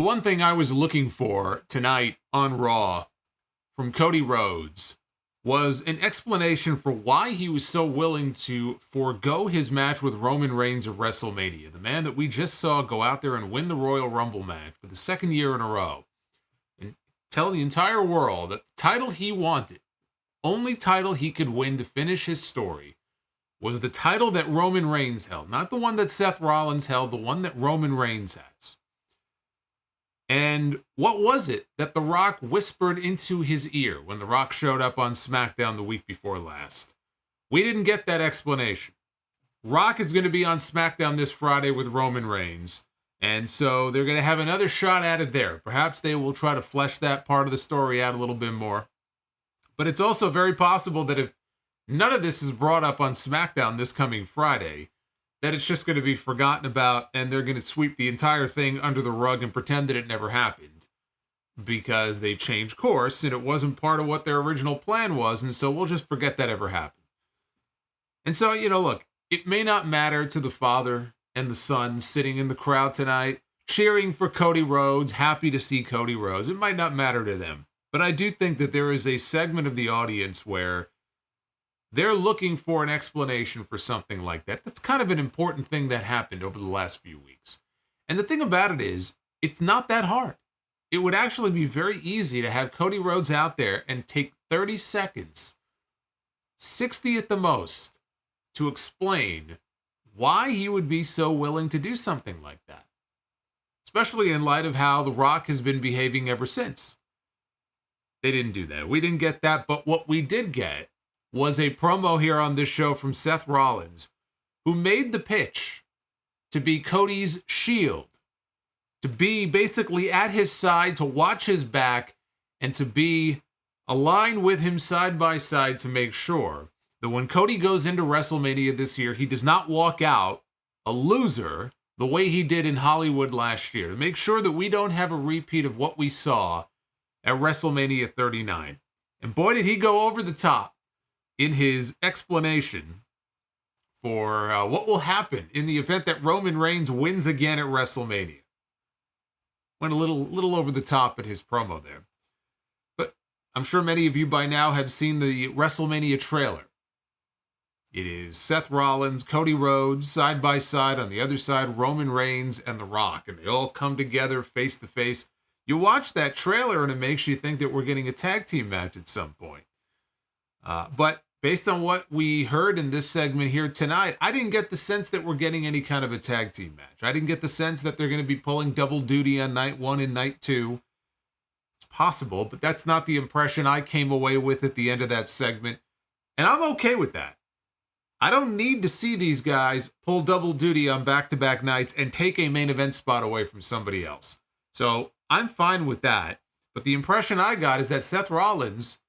The one thing I was looking for tonight on Raw from Cody Rhodes was an explanation for why he was so willing to forego his match with Roman Reigns of WrestleMania, the man that we just saw go out there and win the Royal Rumble match for the second year in a row, and tell the entire world that the title he wanted, only title he could win to finish his story, was the title that Roman Reigns held, not the one that Seth Rollins held, the one that Roman Reigns has. And what was it that The Rock whispered into his ear when The Rock showed up on SmackDown the week before last? We didn't get that explanation. Rock is going to be on SmackDown this Friday with Roman Reigns, and so they're going to have another shot at it there. Perhaps they will try to flesh that part of the story out a little bit more. But it's also very possible that if none of this is brought up on SmackDown this coming Friday, that it's just going to be forgotten about and they're going to sweep the entire thing under the rug and pretend that it never happened because they changed course and it wasn't part of what their original plan was, and so we'll just forget that ever happened. And so, look, it may not matter to the father and the son sitting in the crowd tonight, cheering for Cody Rhodes, happy to see Cody Rhodes. It might not matter to them, but I do think that there is a segment of the audience where they're looking for an explanation for something like that. That's kind of an important thing that happened over the last few weeks. And the thing about it is, it's not that hard. It would actually be very easy to have Cody Rhodes out there and take 30 seconds, 60 at the most, to explain why he would be so willing to do something like that. Especially in light of how The Rock has been behaving ever since. They didn't do that. We didn't get that, but what we did get was a promo here on this show from Seth Rollins, who made the pitch to be Cody's shield, to be basically at his side, to watch his back, and to be aligned with him side by side to make sure that when Cody goes into WrestleMania this year, he does not walk out a loser the way he did in Hollywood last year, to make sure that we don't have a repeat of what we saw at WrestleMania 39. And boy, did he go over the top in his explanation for what will happen in the event that Roman Reigns wins again at WrestleMania. Went a little over the top at his promo there. But I'm sure many of you by now have seen the WrestleMania trailer. It is Seth Rollins, Cody Rhodes, side by side. On the other side, Roman Reigns and The Rock. And they all come together face to face. You watch that trailer and it makes you think that we're getting a tag team match at some point. But based on what we heard in this segment here tonight, I didn't get the sense that we're getting any kind of a tag team match. I didn't get the sense that they're going to be pulling double duty on night one and night two. It's possible, but that's not the impression I came away with at the end of that segment. And I'm okay with that. I don't need to see these guys pull double duty on back-to-back nights and take a main event spot away from somebody else. So I'm fine with that. But the impression I got is that Seth Rollins,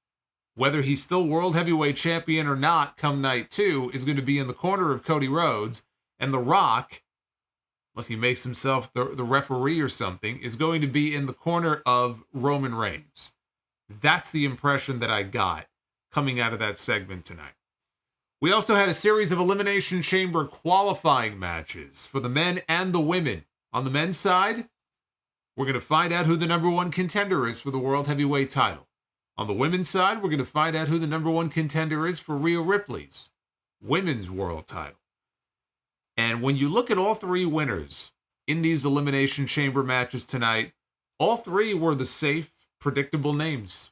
whether he's still World Heavyweight Champion or not come night two, is going to be in the corner of Cody Rhodes, and The Rock, unless he makes himself the referee or something, is going to be in the corner of Roman Reigns. That's the impression that I got coming out of that segment tonight. We also had a series of Elimination Chamber qualifying matches for the men and the women. On the men's side, we're going to find out who the number one contender is for the World Heavyweight title. On the women's side, we're going to find out who the number one contender is for Rhea Ripley's women's world title. And when you look at all three winners in these Elimination Chamber matches tonight, all three were the safe, predictable names.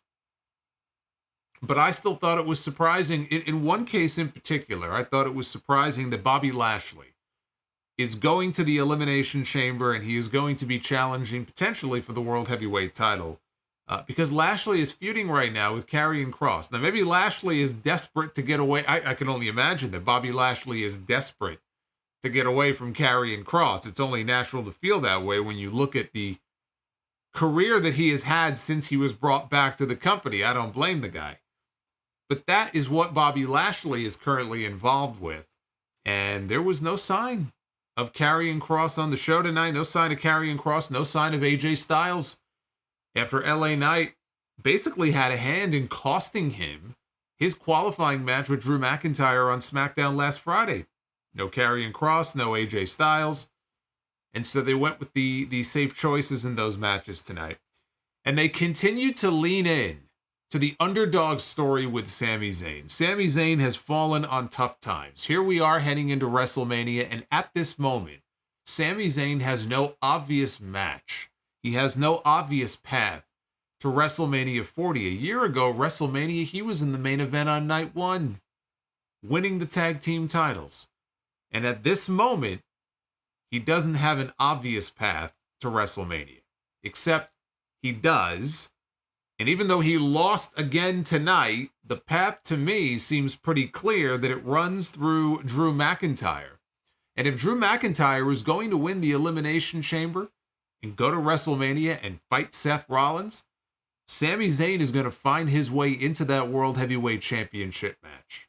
But I still thought it was surprising. In one case in particular, I thought it was surprising that Bobby Lashley is going to the Elimination Chamber and he is going to be challenging potentially for the World Heavyweight title. Because Lashley is feuding right now with Karrion Kross. Now, maybe Lashley is desperate to get away. I can only imagine that Bobby Lashley is desperate to get away from Karrion Kross. It's only natural to feel that way when you look at the career that he has had since he was brought back to the company. I don't blame the guy. But that is what Bobby Lashley is currently involved with. And there was no sign of Karrion Kross on the show tonight. No sign of Karrion Kross. No sign of AJ Styles. After LA Knight basically had a hand in costing him his qualifying match with Drew McIntyre on SmackDown last Friday. No Karrion Kross, no AJ Styles. And so they went with the safe choices in those matches tonight. And they continue to lean in to the underdog story with Sami Zayn. Sami Zayn has fallen on tough times. Here we are heading into WrestleMania, and at this moment, Sami Zayn has no obvious match. He has no obvious path to WrestleMania 40. A year ago, WrestleMania, he was in the main event on night one, winning the tag team titles. And at this moment, he doesn't have an obvious path to WrestleMania, except he does. And even though he lost again tonight, the path to me seems pretty clear that it runs through Drew McIntyre. And if Drew McIntyre is going to win the Elimination Chamber and go to WrestleMania and fight Seth Rollins, Sami Zayn is going to find his way into that World Heavyweight Championship match.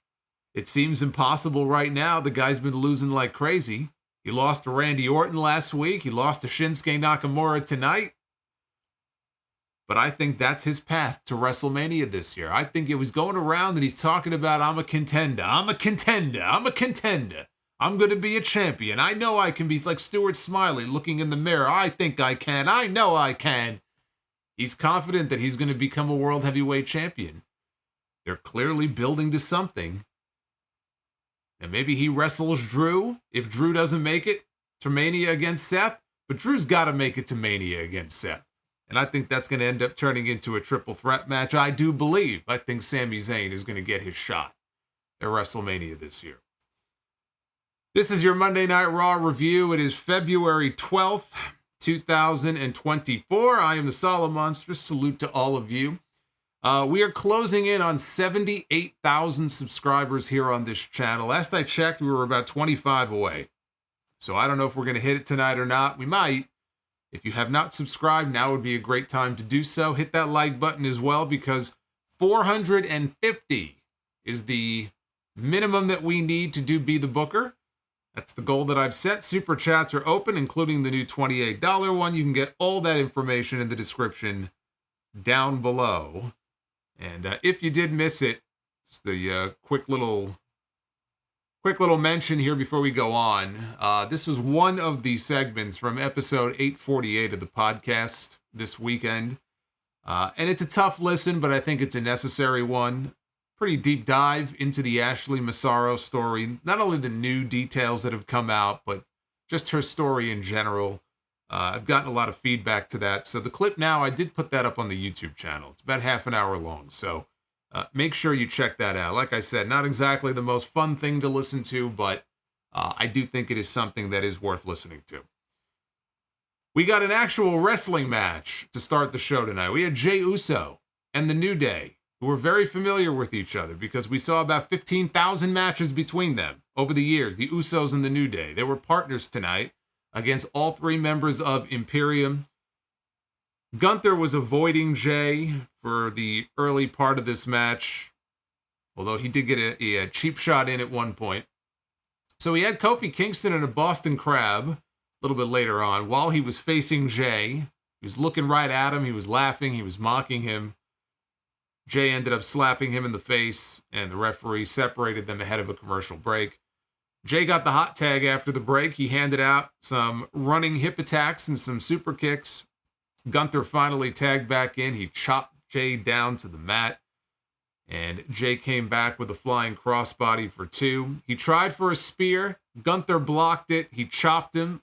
It seems impossible right now. The guy's been losing like crazy. He lost to Randy Orton last week. He lost to Shinsuke Nakamura tonight. But I think that's his path to WrestleMania this year. I think it was going around and he's talking about, I'm a contender. I'm a contender. I'm a contender. I'm going to be a champion. I know I can be. Like Stuart Smiley looking in the mirror. I think I can. I know I can. He's confident that he's going to become a world heavyweight champion. They're clearly building to something. And maybe he wrestles Drew if Drew doesn't make it to Mania against Seth. But Drew's got to make it to Mania against Seth. And I think that's going to end up turning into a triple threat match. I do believe. I think Sami Zayn is going to get his shot at WrestleMania this year. This is your Monday Night Raw review. It is February 12th, 2024. I am the Solomonster. Salute to all of you. We are closing in on 78,000 subscribers here on this channel. Last I checked, we were about 25 away. So I don't know if we're going to hit it tonight or not. We might. If you have not subscribed, now would be a great time to do so. Hit that like button as well, because 450 is the minimum that we need to do Be the Booker. That's the goal that I've set. Super chats are open, including the new $28 one. You can get all that information in the description down below. And if you did miss it, just the quick little mention here before we go on. This was one of the segments from episode 848 of the podcast this weekend. And it's a tough listen, but I think it's a necessary one. Pretty deep dive into the Ashley Massaro story. Not only the new details that have come out, but just her story in general. I've gotten a lot of feedback to that. So the clip now, I did put that up on the YouTube channel. It's about half an hour long. So make sure you check that out. Like I said, not exactly the most fun thing to listen to, but I do think it is something that is worth listening to. We got an actual wrestling match to start the show tonight. We had Jey Uso and the New Day, who were very familiar with each other because we saw about 15,000 matches between them over the years, the Usos and the New Day. They were partners tonight against all three members of Imperium. Gunther was avoiding Jey for the early part of this match, although he did get a cheap shot in at one point. So he had Kofi Kingston and a Boston Crab a little bit later on. While he was facing Jey, he was looking right at him, he was laughing, he was mocking him. Jey ended up slapping him in the face, and the referee separated them ahead of a commercial break. Jey got the hot tag after the break. He handed out some running hip attacks and some super kicks. Gunther finally tagged back in. He chopped Jey down to the mat, and Jey came back with a flying crossbody for 2. He tried for a spear. Gunther blocked it. He chopped him,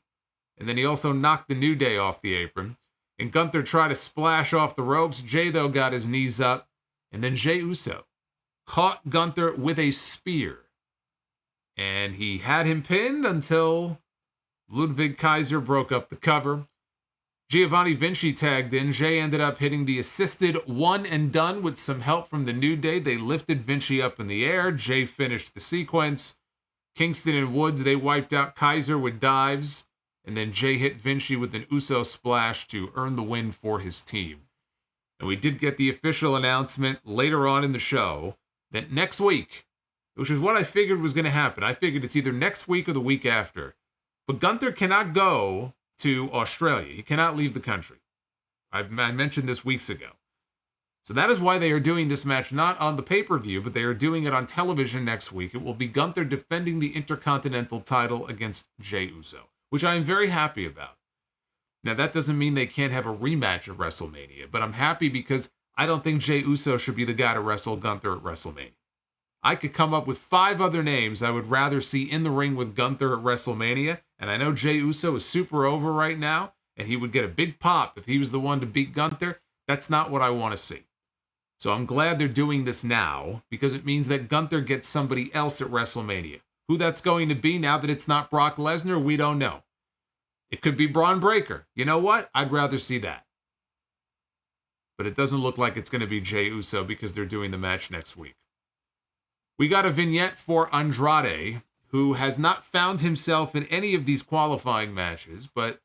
and then he also knocked the New Day off the apron. And Gunther tried to splash off the ropes. Jey, though, got his knees up, and then Jey Uso caught Gunther with a spear. And he had him pinned until Ludwig Kaiser broke up the cover. Giovanni Vinci tagged in. Jey ended up hitting the assisted one and done with some help from the New Day. They lifted Vinci up in the air. Jey finished the sequence. Kingston and Woods, they wiped out Kaiser with dives. And then Jey hit Vinci with an Uso splash to earn the win for his team. And we did get the official announcement later on in the show that next week, which is what I figured was going to happen. I figured it's either next week or the week after. But Gunther cannot go to Australia. He cannot leave the country. I mentioned this weeks ago. So that is why they are doing this match not on the pay-per-view, but they are doing it on television next week. It will be Gunther defending the Intercontinental title against Jey Uso. which I am very happy about. Now, that doesn't mean they can't have a rematch at WrestleMania, but I'm happy because I don't think Jey Uso should be the guy to wrestle Gunther at WrestleMania. I could come up with 5 other names I would rather see in the ring with Gunther at WrestleMania, and I know Jey Uso is super over right now, and he would get a big pop if he was the one to beat Gunther. That's not what I want to see. So I'm glad they're doing this now, because it means that Gunther gets somebody else at WrestleMania. Who that's going to be now that it's not Brock Lesnar, we don't know. It could be Braun Breaker. You know what? I'd rather see that. But it doesn't look like it's going to be Jey Uso because they're doing the match next week. We got a vignette for Andrade, who has not found himself in any of these qualifying matches, but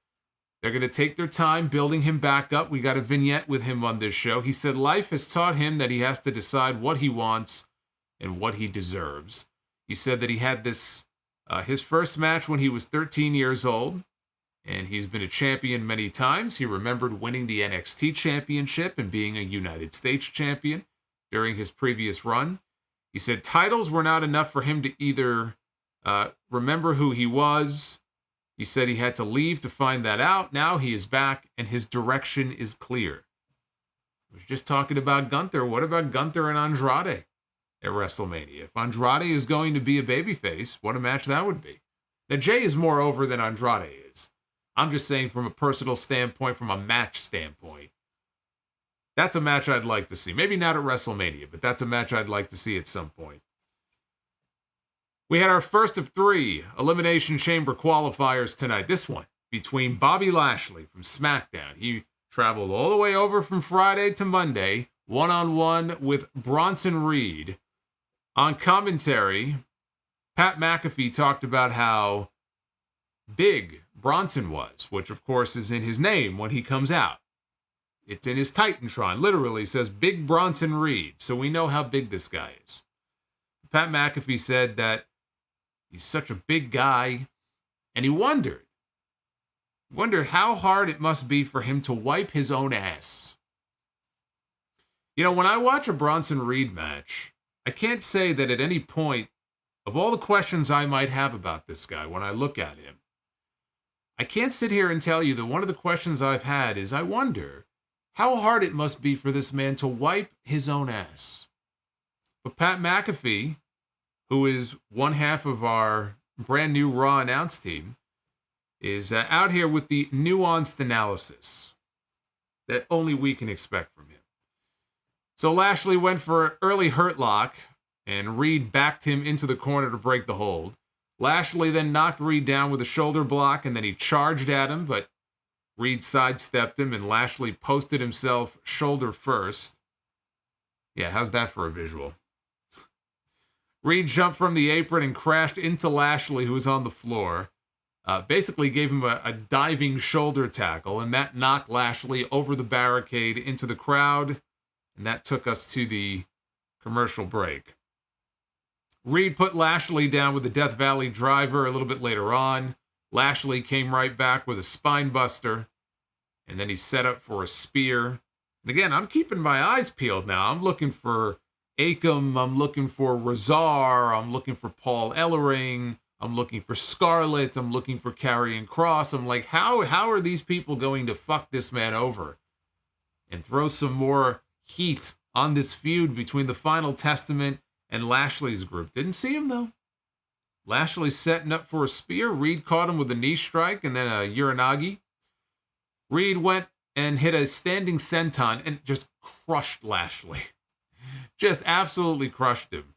they're going to take their time building him back up. We got a vignette with him on this show. He said life has taught him that he has to decide what he wants and what he deserves. He said that he had this, his first match when he was 13 years old, and he's been a champion many times. He remembered winning the NXT championship and being a United States champion during his previous run. He said titles were not enough for him to either remember who he was. He said he had to leave to find that out. Now he is back, and his direction is clear. I was just talking about Gunther. What about Gunther and Andrade at WrestleMania? If Andrade is going to be a babyface, what a match that would be. Now, Jey is more over than Andrade is. I'm just saying from a personal standpoint, from a match standpoint. That's a match I'd like to see. Maybe not at WrestleMania, but that's a match I'd like to see at some point. We had our first of 3 Elimination Chamber qualifiers tonight. This one between Bobby Lashley from SmackDown. He traveled all the way over from Friday to Monday, one-on-one with Bronson Reed. On commentary, Pat McAfee talked about how big Bronson was, which of course is in his name when he comes out. It's in his Titantron. Literally says Big Bronson Reed. So we know how big this guy is. Pat McAfee said that he's such a big guy. And he wondered how hard it must be for him to wipe his own ass. You know, when I watch a Bronson Reed match, I can't say that at any point of all the questions I might have about this guy when I look at him, I can't sit here and tell you that one of the questions I've had is I wonder how hard it must be for this man to wipe his own ass. But Pat McAfee, who is one half of our brand new Raw announce team, is out here with the nuanced analysis that only we can expect from him. So Lashley went for an early hurt lock, and Reed backed him into the corner to break the hold. Lashley then knocked Reed down with a shoulder block, and then he charged at him, but Reed sidestepped him, and Lashley posted himself shoulder first. Yeah, how's that for a visual? Reed jumped from the apron and crashed into Lashley, who was on the floor. Basically gave him a diving shoulder tackle, and that knocked Lashley over the barricade into the crowd, and that took us to the commercial break. Reed put Lashley down with the Death Valley driver a little bit later on. Lashley came right back with a spine buster, and then he set up for a spear. And again, I'm keeping my eyes peeled now. I'm looking for Akam, I'm looking for Razar, I'm looking for Paul Ellering, I'm looking for Scarlett, I'm looking for Karrion Kross. I'm like, how are these people going to fuck this man over and throw some more heat on this feud between the Final Testament and Lashley's group? Didn't see him, though. Lashley setting up for a spear. Reed caught him with a knee strike and then a Uranagi. Reed went and hit a standing senton and just crushed Lashley. Just absolutely crushed him.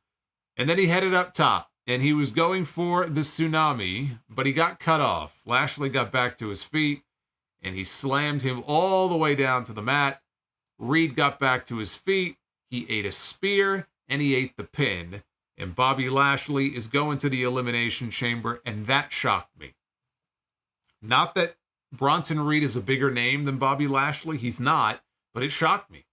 And then he headed up top, and he was going for the tsunami, but he got cut off. Lashley got back to his feet, and he slammed him all the way down to the mat. Reed got back to his feet. He ate a spear, and he ate the pin. And Bobby Lashley is going to the Elimination Chamber, and that shocked me. Not that Bronson Reed is a bigger name than Bobby Lashley. He's not, but it shocked me.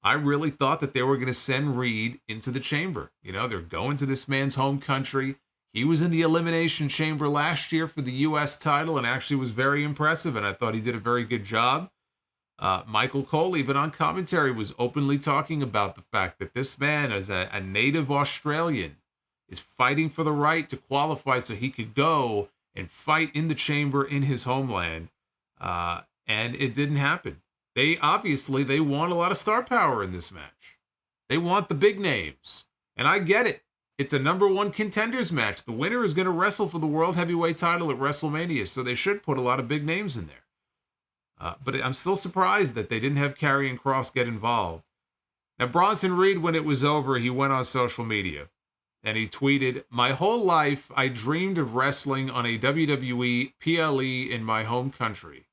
I really thought that they were going to send Reed into the chamber. You know, they're going to this man's home country. He was in the Elimination Chamber last year for the U.S. title and actually was very impressive, and I thought he did a very good job. Michael Cole, even on commentary, was openly talking about the fact that this man, as a native Australian, is fighting for the right to qualify so he could go and fight in the chamber in his homeland. And it didn't happen. They want a lot of star power in this match. They want the big names. And I get it. It's a number one contenders match. The winner is going to wrestle for the World Heavyweight title at WrestleMania, so they should put a lot of big names in there. But I'm still surprised that they didn't have Karrion Kross get involved. Now, Bronson Reed, when it was over, he went on social media and he tweeted, "My whole life, I dreamed of wrestling on a WWE PLE in my home country.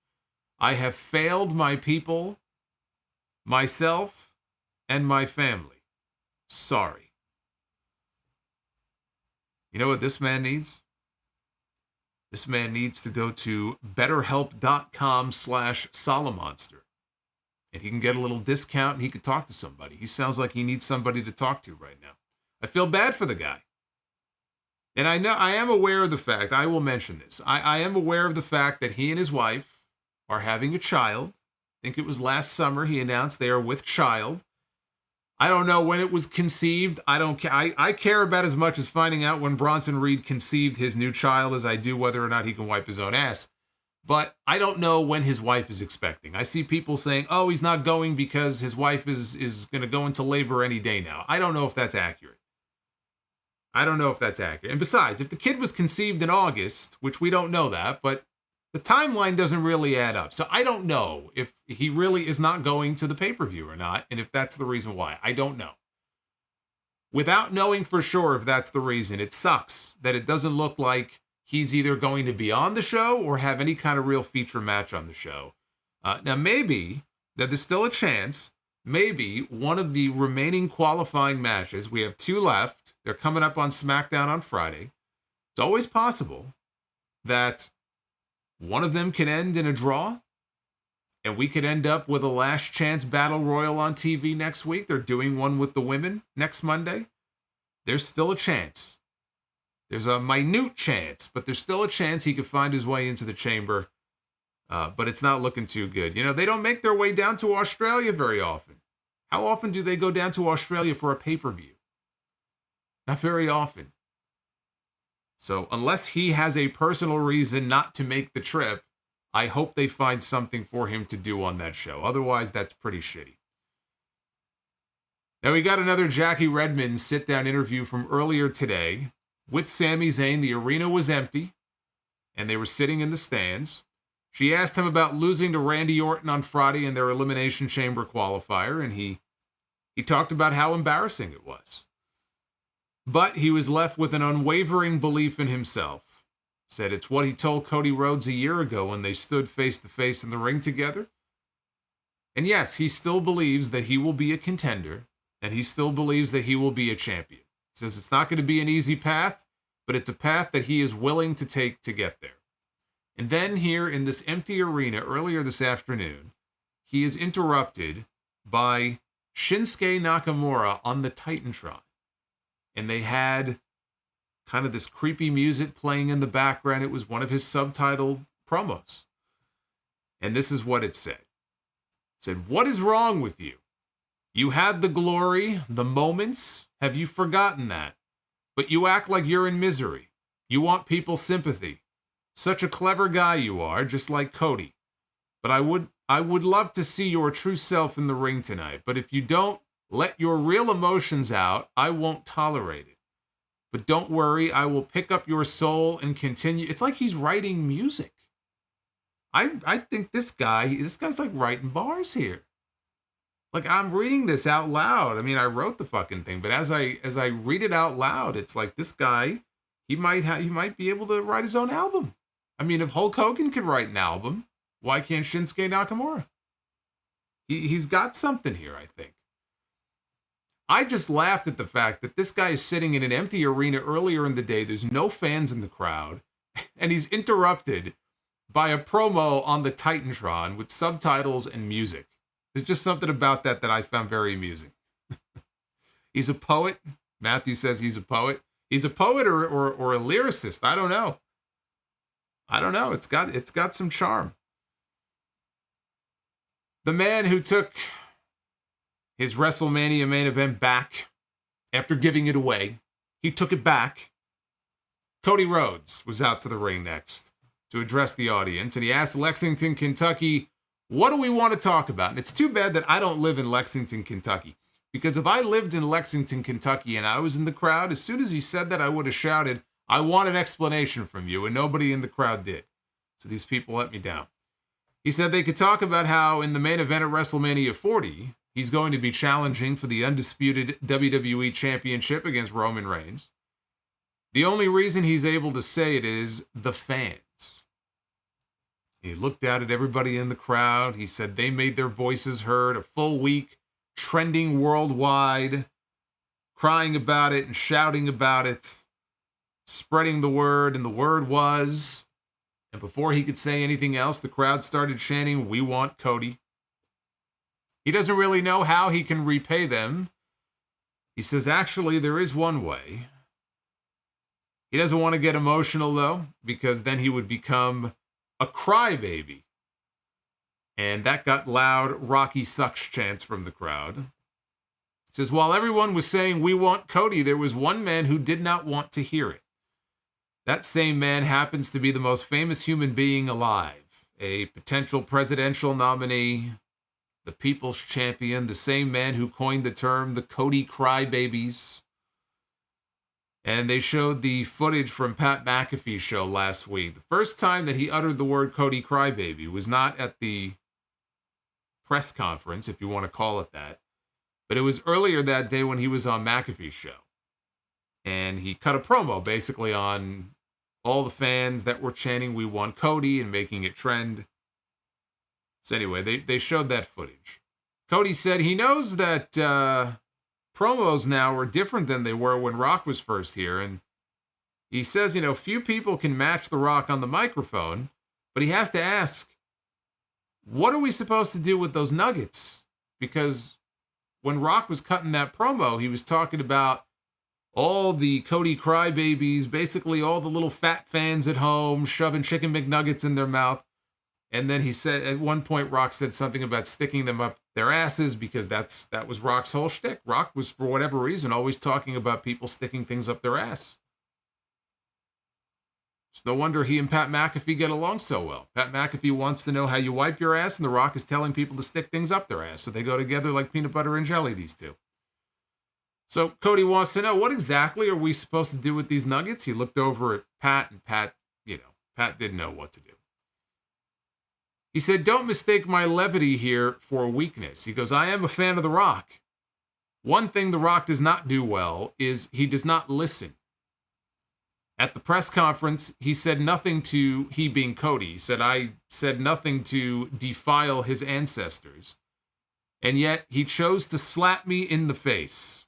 I have failed my people, myself, and my family. Sorry." You know what this man needs? This man needs to go to betterhelp.com/Solomonster. And he can get a little discount and he could talk to somebody. He sounds like he needs somebody to talk to right now. I feel bad for the guy. And I am aware of the fact, I will mention this. I am aware of the fact that he and his wife are having a child. I think it was last summer he announced they are with child. I don't know when it was conceived. I don't care. I care about as much as finding out when Bronson Reed conceived his new child as I do whether or not he can wipe his own ass. But I don't know when his wife is expecting. I see people saying, oh, he's not going because his wife is going to go into labor any day now. I don't know if that's accurate. And besides, if the kid was conceived in August, which we don't know that, but the timeline doesn't really add up. So I don't know if he really is not going to the pay-per-view or not, and if that's the reason why. I don't know. Without knowing for sure if that's the reason, it sucks that it doesn't look like he's either going to be on the show or have any kind of real feature match on the show. Now, maybe that there's still a chance, maybe one of the remaining qualifying matches, we have 2 left, they're coming up on SmackDown on Friday. It's always possible that one of them can end in a draw, and we could end up with a last chance battle royal on TV next week. They're doing one with the women next Monday. There's still a chance. There's a minute chance, but there's still a chance he could find his way into the chamber. But it's not looking too good. You know, they don't make their way down to Australia very often. How often do they go down to Australia for a pay-per-view? Not very often. So unless he has a personal reason not to make the trip, I hope they find something for him to do on that show. Otherwise, that's pretty shitty. Now, we got another Jackie Redmond sit-down interview from earlier today with Sami Zayn. The arena was empty, and they were sitting in the stands. She asked him about losing to Randy Orton on Friday in their Elimination Chamber qualifier, and he talked about how embarrassing it was. But he was left with an unwavering belief in himself. Said it's what he told Cody Rhodes a year ago when they stood face-to-face in the ring together. And yes, he still believes that he will be a contender, and he still believes that he will be a champion. He says it's not going to be an easy path, but it's a path that he is willing to take to get there. And then here in this empty arena earlier this afternoon, he is interrupted by Shinsuke Nakamura on the Titantron. And they had kind of this creepy music playing in the background. It was one of his subtitled promos. And this is what it said. It said, "What is wrong with you? You had the glory, the moments. Have you forgotten that? But you act like you're in misery. You want people's sympathy. Such a clever guy you are, just like Cody. But I would love to see your true self in the ring tonight. But if you don't let your real emotions out, I won't tolerate it. But don't worry, I will pick up your soul and continue." It's like he's writing music. I think this guy's like writing bars here. Like, I'm reading this out loud. I mean, I wrote the fucking thing, but as I read it out loud, it's like this guy, he might be able to write his own album. I mean, if Hulk Hogan could write an album, why can't Shinsuke Nakamura? He's got something here, I think. I just laughed at the fact that this guy is sitting in an empty arena earlier in the day. There's no fans in the crowd, and he's interrupted by a promo on the Titantron with subtitles and music. There's just something about that I found very amusing. He's a poet. Matthew says he's a poet. He's a poet or a lyricist. I don't know. It's got some charm. The man who took his WrestleMania main event back after giving it away, he took it back. Cody Rhodes was out to the ring next to address the audience, and he asked Lexington, Kentucky, what do we want to talk about? And it's too bad that I don't live in Lexington, Kentucky, because if I lived in Lexington, Kentucky, and I was in the crowd, as soon as he said that, I would have shouted, I want an explanation from you, and nobody in the crowd did. So these people let me down. He said they could talk about how in the main event at WrestleMania 40, he's going to be challenging for the undisputed WWE Championship against Roman Reigns. The only reason he's able to say it is the fans. He looked out at everybody in the crowd. He said they made their voices heard a full week, trending worldwide, crying about it and shouting about it, spreading the word, and the word was... And before he could say anything else, the crowd started chanting, we want Cody. He doesn't really know how he can repay them. He says, actually, there is one way. He doesn't want to get emotional, though, because then he would become a crybaby. And that got loud, Rocky sucks chants from the crowd. He says, while everyone was saying, we want Cody, there was one man who did not want to hear it. That same man happens to be the most famous human being alive, a potential presidential nominee, the people's champion, the same man who coined the term the Cody Crybabies. And they showed the footage from Pat McAfee's show last week. The first time that he uttered the word Cody Crybaby was not at the press conference, if you want to call it that, but it was earlier that day when he was on McAfee's show. And he cut a promo basically on all the fans that were chanting, we want Cody, and making it trend. So anyway, they showed that footage. Cody said he knows that promos now are different than they were when Rock was first here. And he says, few people can match The Rock on the microphone, but he has to ask, what are we supposed to do with those nuggets? Because when Rock was cutting that promo, he was talking about all the Cody Crybabies, basically all the little fat fans at home shoving chicken McNuggets in their mouth. And then he said, at one point, Rock said something about sticking them up their asses because that was Rock's whole shtick. Rock was, for whatever reason, always talking about people sticking things up their ass. It's no wonder he and Pat McAfee get along so well. Pat McAfee wants to know how you wipe your ass, and The Rock is telling people to stick things up their ass. So they go together like peanut butter and jelly, these two. So Cody wants to know, what exactly are we supposed to do with these nuggets? He looked over at Pat, and Pat didn't know what to do. He said, don't mistake my levity here for weakness. He goes, I am a fan of The Rock. One thing The Rock does not do well is he does not listen. At the press conference, he said nothing to, he being Cody, said, I said nothing to defile his ancestors. And yet he chose to slap me in the face.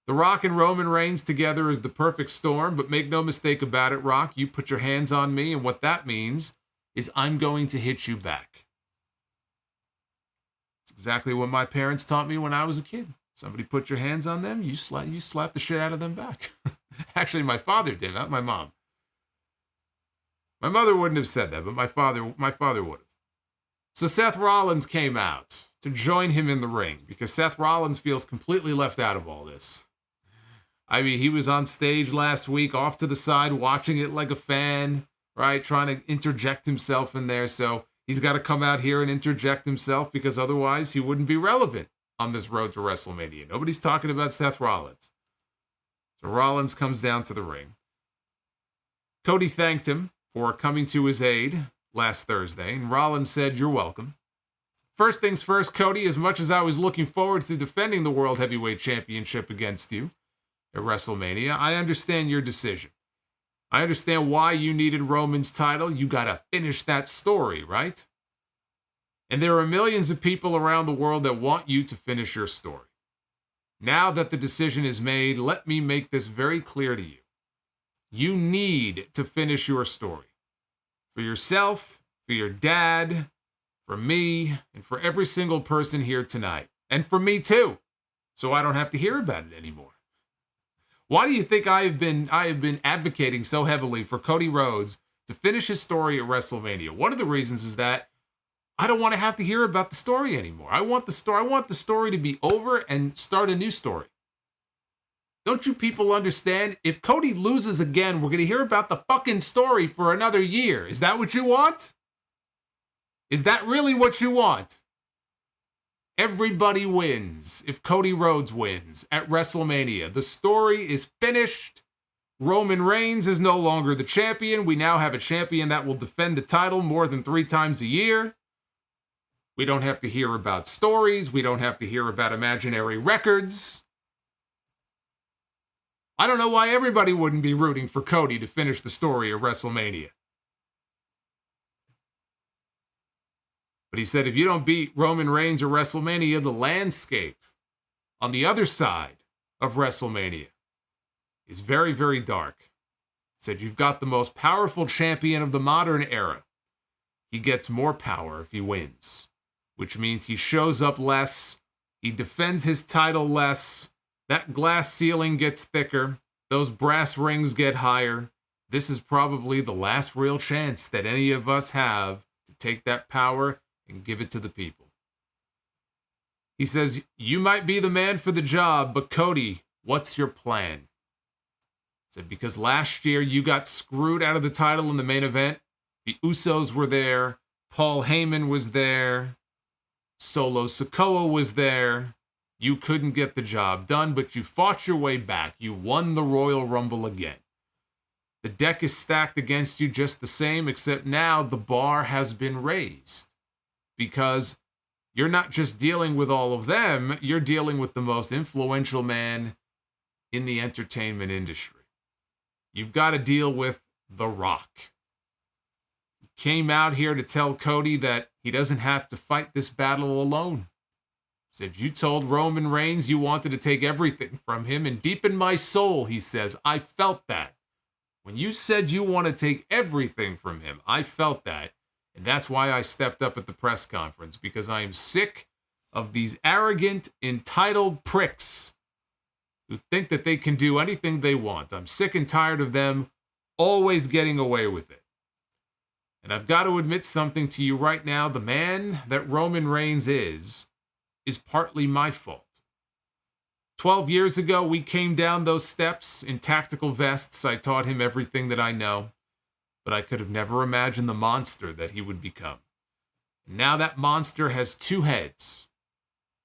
The Rock and Roman Reigns together is the perfect storm, but make no mistake about it, Rock, you put your hands on me, and what that means is I'm going to hit you back. It's exactly what my parents taught me when I was a kid. Somebody put your hands on them, you slap the shit out of them back. Actually, my father did, not my mom. My mother wouldn't have said that, but my father would have. So Seth Rollins came out to join him in the ring because Seth Rollins feels completely left out of all this. I mean, he was on stage last week, off to the side, watching it like a fan, right? Trying to interject himself in there. So he's got to come out here and interject himself because otherwise he wouldn't be relevant on this road to WrestleMania. Nobody's talking about Seth Rollins. So Rollins comes down to the ring. Cody thanked him for coming to his aid last Thursday, and Rollins said, you're welcome. First things first, Cody, as much as I was looking forward to defending the World Heavyweight Championship against you at WrestleMania, I understand your decision. I understand why you needed Roman's title. You got to finish that story, right? And there are millions of people around the world that want you to finish your story. Now that the decision is made, let me make this very clear to you. You need to finish your story. For yourself, for your dad, for me, and for every single person here tonight. And for me too. So I don't have to hear about it anymore. Why do you think I have been advocating so heavily for Cody Rhodes to finish his story at WrestleMania? One of the reasons is that I don't want to have to hear about the story anymore. I want the story to be over and start a new story. Don't you people understand? If Cody loses again, we're going to hear about the fucking story for another year. Is that what you want? Is that really what you want? Everybody wins if Cody Rhodes wins at WrestleMania. The story is finished. Roman Reigns is no longer the champion. We now have a champion that will defend the title more than 3 times a year. We don't have to hear about stories. We don't have to hear about imaginary records. I don't know why everybody wouldn't be rooting for Cody to finish the story of WrestleMania. But he said if you don't beat Roman Reigns at WrestleMania, the landscape on the other side of WrestleMania is very, very dark. He said you've got the most powerful champion of the modern era. He gets more power if he wins, which means he shows up less, he defends his title less, that glass ceiling gets thicker, those brass rings get higher. This is probably the last real chance that any of us have to take that power and give it to the people. He says, you might be the man for the job, but Cody, what's your plan? He said, because last year you got screwed out of the title in the main event. The Usos were there. Paul Heyman was there. Solo Sikoa was there. You couldn't get the job done, but you fought your way back. You won the Royal Rumble again. The deck is stacked against you just the same, except now the bar has been raised. Because you're not just dealing with all of them, you're dealing with the most influential man in the entertainment industry. You've got to deal with The Rock. He came out here to tell Cody that he doesn't have to fight this battle alone. Said, you told Roman Reigns you wanted to take everything from him, and deep in my soul, he says, I felt that. When you said you want to take everything from him, I felt that. And that's why I stepped up at the press conference, because I am sick of these arrogant, entitled pricks who think that they can do anything they want. I'm sick and tired of them always getting away with it. And I've got to admit something to you right now. The man that Roman Reigns is partly my fault. 12 years ago, we came down those steps in tactical vests. I taught him everything that I know, but I could have never imagined the monster that he would become. Now that monster has 2 heads.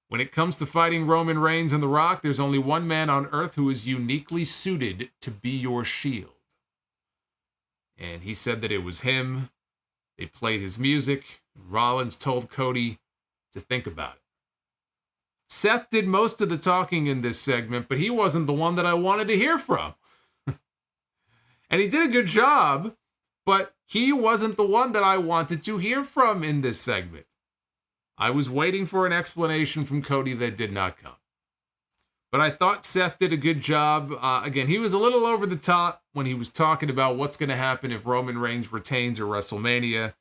When it comes to fighting Roman Reigns and The Rock, there's only one man on earth who is uniquely suited to be your shield. And he said that it was him. They played his music. Rollins told Cody to think about it. Seth did most of the talking in this segment, but he wasn't the one that I wanted to hear from. And he did a good job, but he wasn't the one that I wanted to hear from in this segment. I was waiting for an explanation from Cody that did not come. But I thought Seth did a good job. Again, he was a little over the top when he was talking about what's going to happen if Roman Reigns retains at WrestleMania.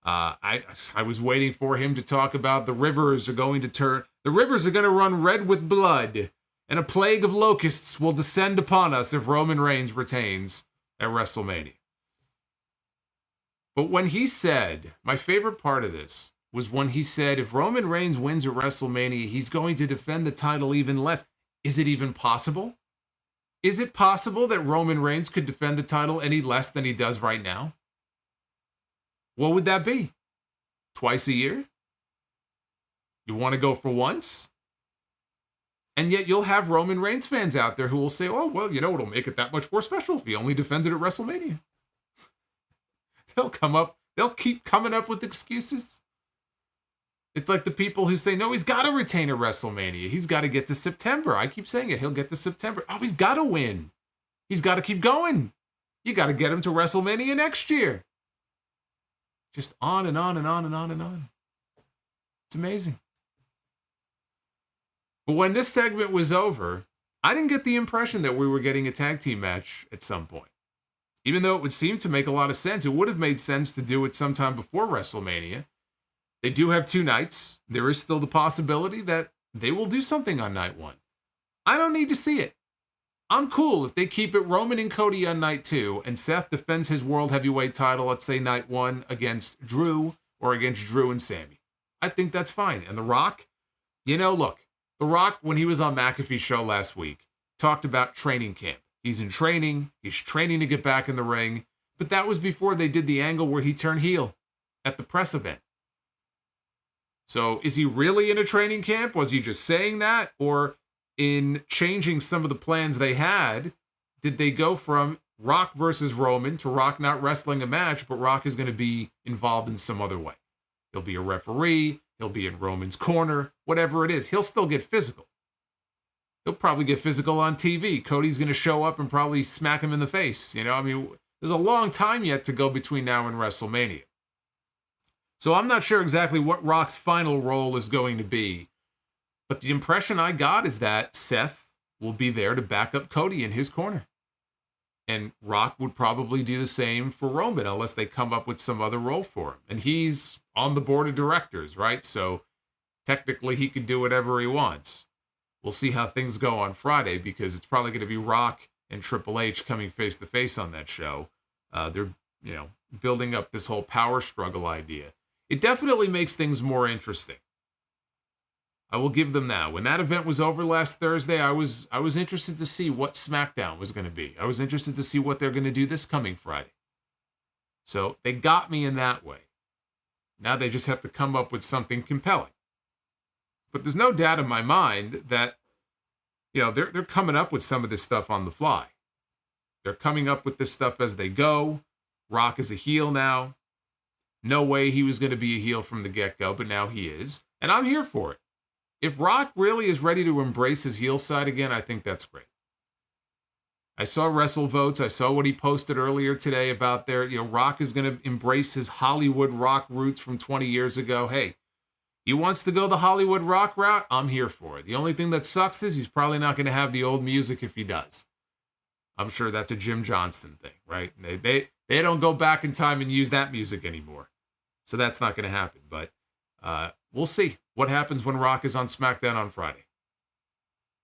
I was waiting for him to talk about the rivers are going to run red with blood, and a plague of locusts will descend upon us if Roman Reigns retains at WrestleMania. But when he said, my favorite part of this was when he said, if Roman Reigns wins at WrestleMania, he's going to defend the title even less. Is it even possible? Is it possible that Roman Reigns could defend the title any less than he does right now? What would that be? Twice a year? You want to go for once? And yet you'll have Roman Reigns fans out there who will say, oh, well, it'll make it that much more special if he only defends it at WrestleMania. They'll keep coming up with excuses. It's like the people who say, no, he's got to retain at WrestleMania. He's got to get to September. I keep saying it. He'll get to September. Oh, he's got to win. He's got to keep going. You got to get him to WrestleMania next year. Just on and on and on and on and on. It's amazing. But when this segment was over, I didn't get the impression that we were getting a tag team match at some point. Even though it would seem to make a lot of sense, it would have made sense to do it sometime before WrestleMania. They do have 2 nights. There is still the possibility that they will do something on night 1. I don't need to see it. I'm cool if they keep it Roman and Cody on night 2, and Seth defends his World Heavyweight title, let's say night 1, against Drew, or against Drew and Sammy. I think that's fine. And The Rock, look, The Rock, when he was on McAfee's show last week, talked about training camp. He's in training. He's training to get back in the ring. But that was before they did the angle where he turned heel at the press event. So is he really in a training camp? Was he just saying that? Or in changing some of the plans they had, did they go from Rock versus Roman to Rock not wrestling a match, but Rock is going to be involved in some other way? He'll be a referee. He'll be in Roman's corner. Whatever it is, he'll still get physical. He'll probably get physical on TV. Cody's going to show up and probably smack him in the face. You know, I mean, there's a long time yet to go between now and WrestleMania. So I'm not sure exactly what Rock's final role is going to be. But the impression I got is that Seth will be there to back up Cody in his corner. And Rock would probably do the same for Roman unless they come up with some other role for him. And he's on the board of directors, right? So technically he could do whatever he wants. We'll see how things go on Friday because it's probably going to be Rock and Triple H coming face to face on that show. They're, building up this whole power struggle idea. It definitely makes things more interesting. I will give them that. When that event was over last Thursday, I was interested to see what SmackDown was going to be. I was interested to see what they're going to do this coming Friday. So they got me in that way. Now they just have to come up with something compelling. But there's no doubt in my mind that, they're coming up with some of this stuff on the fly. They're coming up with this stuff as they go. Rock is a heel now. No way he was going to be a heel from the get-go, but now he is. And I'm here for it. If Rock really is ready to embrace his heel side again, I think that's great. I saw WrestleVotes. I saw what he posted earlier today about Rock is going to embrace his Hollywood Rock roots from 20 years ago. Hey, he wants to go the Hollywood Rock route. I'm here for it. The only thing that sucks is he's probably not going to have the old music if he does. I'm sure that's a Jim Johnston thing, right? They don't go back in time and use that music anymore. So that's not going to happen. But we'll see what happens when Rock is on SmackDown on Friday.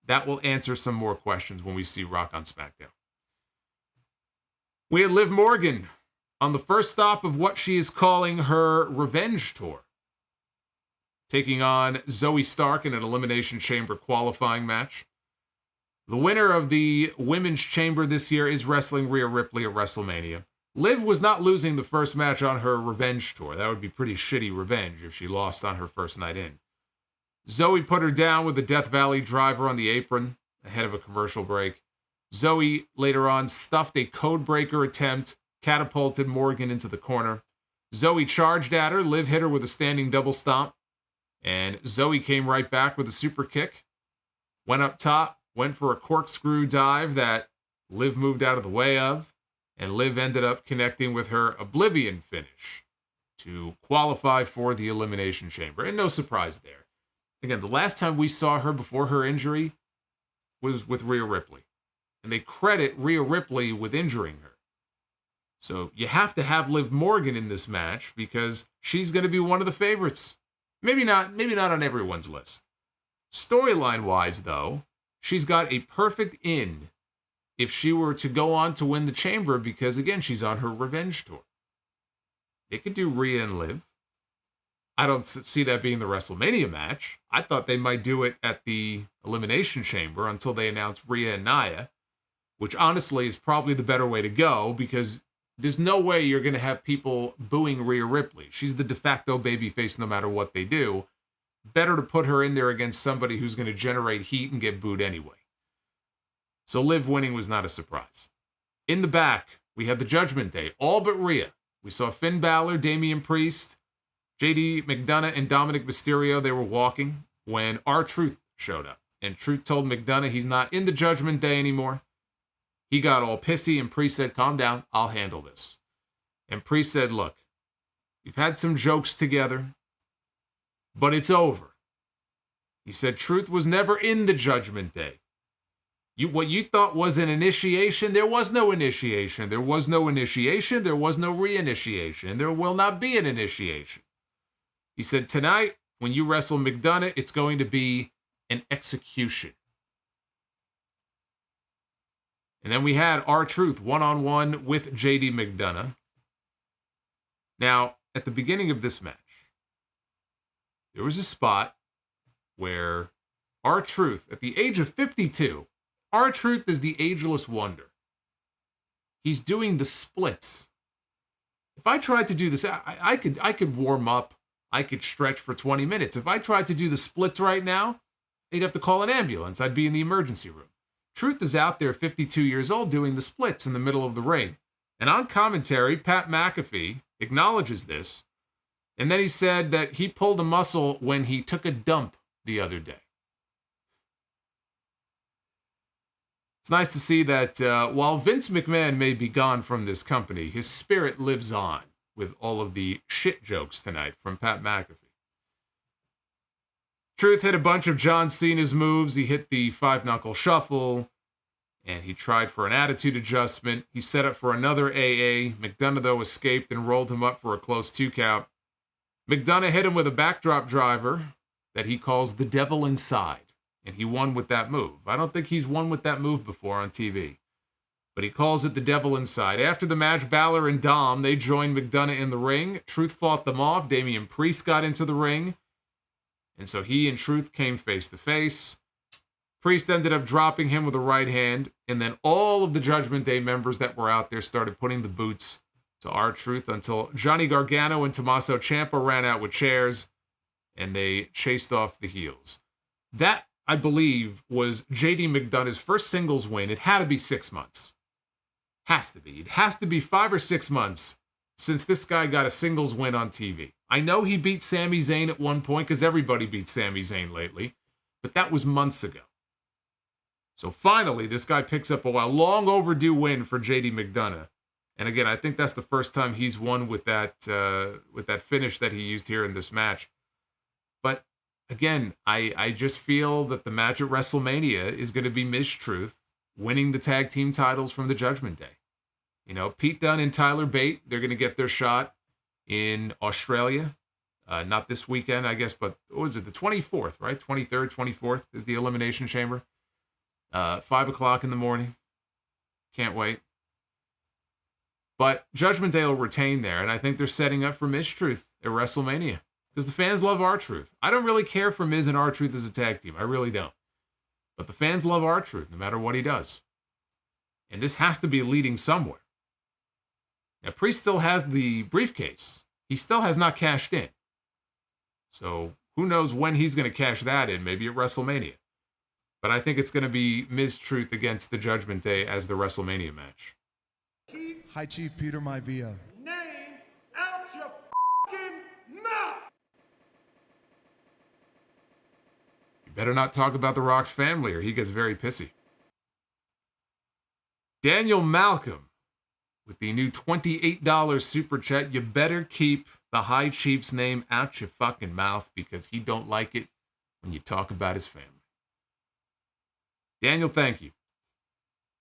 That will answer some more questions when we see Rock on SmackDown. We had Liv Morgan on the first stop of what she is calling her revenge tour, taking on Zoey Stark in an Elimination Chamber qualifying match. The winner of the Women's Chamber this year is wrestling Rhea Ripley at WrestleMania. Liv was not losing the first match on her revenge tour. That would be pretty shitty revenge if she lost on her first night in. Zoey put her down with the Death Valley driver on the apron ahead of a commercial break. Zoey later on stuffed a codebreaker attempt, catapulted Morgan into the corner. Zoey charged at her. Liv hit her with a standing double stomp. And Zoey came right back with a super kick. Went up top, went for a corkscrew dive that Liv moved out of the way of. And Liv ended up connecting with her Oblivion finish to qualify for the Elimination Chamber. And no surprise there. Again, the last time we saw her before her injury was with Rhea Ripley. And they credit Rhea Ripley with injuring her. So you have to have Liv Morgan in this match because she's going to be one of the favorites. Maybe not on everyone's list. Storyline-wise, though, she's got a perfect in if she were to go on to win the Chamber because, again, she's on her revenge tour. They could do Rhea and Liv. I don't see that being the WrestleMania match. I thought they might do it at the Elimination Chamber until they announced Rhea and Nia, which honestly is probably the better way to go because there's no way you're going to have people booing Rhea Ripley. She's the de facto babyface no matter what they do. Better to put her in there against somebody who's going to generate heat and get booed anyway. So Liv winning was not a surprise. In the back, we had the Judgment Day, all but Rhea. We saw Finn Balor, Damian Priest, JD McDonagh, and Dominic Mysterio. They were walking when R-Truth showed up. And Truth told McDonagh he's not in the Judgment Day anymore. He got all pissy, and Priest said, calm down, I'll handle this. And Priest said, look, we've had some jokes together, but it's over. He said, Truth was never in the Judgment Day. What you thought was an initiation, there was no initiation. There was no initiation. There was no reinitiation. There will not be an initiation. He said, tonight, when you wrestle McDonagh, it's going to be an execution. And then we had R-Truth one-on-one with JD McDonagh. Now, at the beginning of this match, there was a spot where R-Truth, at the age of 52, R-Truth is the ageless wonder. He's doing the splits. If I tried to do this, I could warm up. I could stretch for 20 minutes. If I tried to do the splits right now, they'd have to call an ambulance. I'd be in the emergency room. Truth is out there, 52 years old, doing the splits in the middle of the ring. And on commentary, Pat McAfee acknowledges this. And then he said that he pulled a muscle when he took a dump the other day. It's nice to see that while Vince McMahon may be gone from this company, his spirit lives on with all of the shit jokes tonight from Pat McAfee. Truth hit a bunch of John Cena's moves. He hit the 5-knuckle shuffle, and he tried for an attitude adjustment. He set up for another AA. McDonagh, though, escaped and rolled him up for a close 2 count. McDonagh hit him with a backdrop driver that he calls the devil inside. And he won with that move. I don't think he's won with that move before on TV. But he calls it the devil inside. After the match, Balor and Dom, they joined McDonagh in the ring. Truth fought them off. Damian Priest got into the ring. And so he and Truth came face to face. Priest ended up dropping him with a right hand. And then all of the Judgment Day members that were out there started putting the boots to R-Truth until Johnny Gargano and Tommaso Ciampa ran out with chairs. And they chased off the heels. That, I believe, was J.D. McDonagh's first singles win. It had to be 6 months. Has to be. It has to be 5 or 6 months since this guy got a singles win on TV. I know he beat Sami Zayn at one point because everybody beat Sami Zayn lately, but that was months ago. So finally, this guy picks up a long overdue win for J.D. McDonagh. And again, I think that's the first time he's won with that finish that he used here in this match. But again, I just feel that the match at WrestleMania is going to be Miz-Truth winning the tag team titles from the Judgment Day. You know, Pete Dunne and Tyler Bate, they're going to get their shot in Australia. Not this weekend, I guess, but what was it? The 24th, right? 23rd, 24th is the Elimination Chamber. 5 o'clock in the morning. Can't wait. But Judgment Day will retain there, and I think they're setting up for Miz-Truth at WrestleMania. Because the fans love R-Truth. I don't really care for Miz and R-Truth as a tag team. I really don't. But the fans love R-Truth no matter what he does. And this has to be leading somewhere. Now, Priest still has the briefcase. He still has not cashed in. So who knows when he's going to cash that in, maybe at WrestleMania. But I think it's going to be Miz-Truth against the Judgment Day as the WrestleMania match. Hi, Chief Peter Maivia. Name out your f***ing mouth! Better not talk about The Rock's family or he gets very pissy. Daniel Malcolm with the new $28 super chat. You better keep the High Chief's name out your fucking mouth because he don't like it when you talk about his family. Daniel, thank you.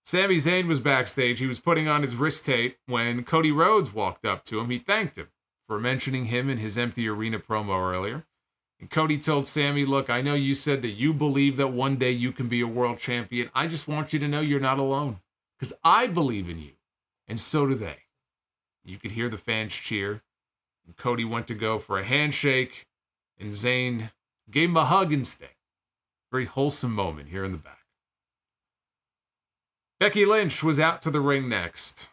Sami Zayn was backstage. He was putting on his wrist tape when Cody Rhodes walked up to him. He thanked him for mentioning him in his empty arena promo earlier. And Cody told Sami, look, I know you said that you believe that one day you can be a world champion. I just want you to know you're not alone. Because I believe in you. And so do they. You could hear the fans cheer. And Cody went to go for a handshake. And Zayn gave him a hug instead. Very wholesome moment here in the back. Becky Lynch was out to the ring next.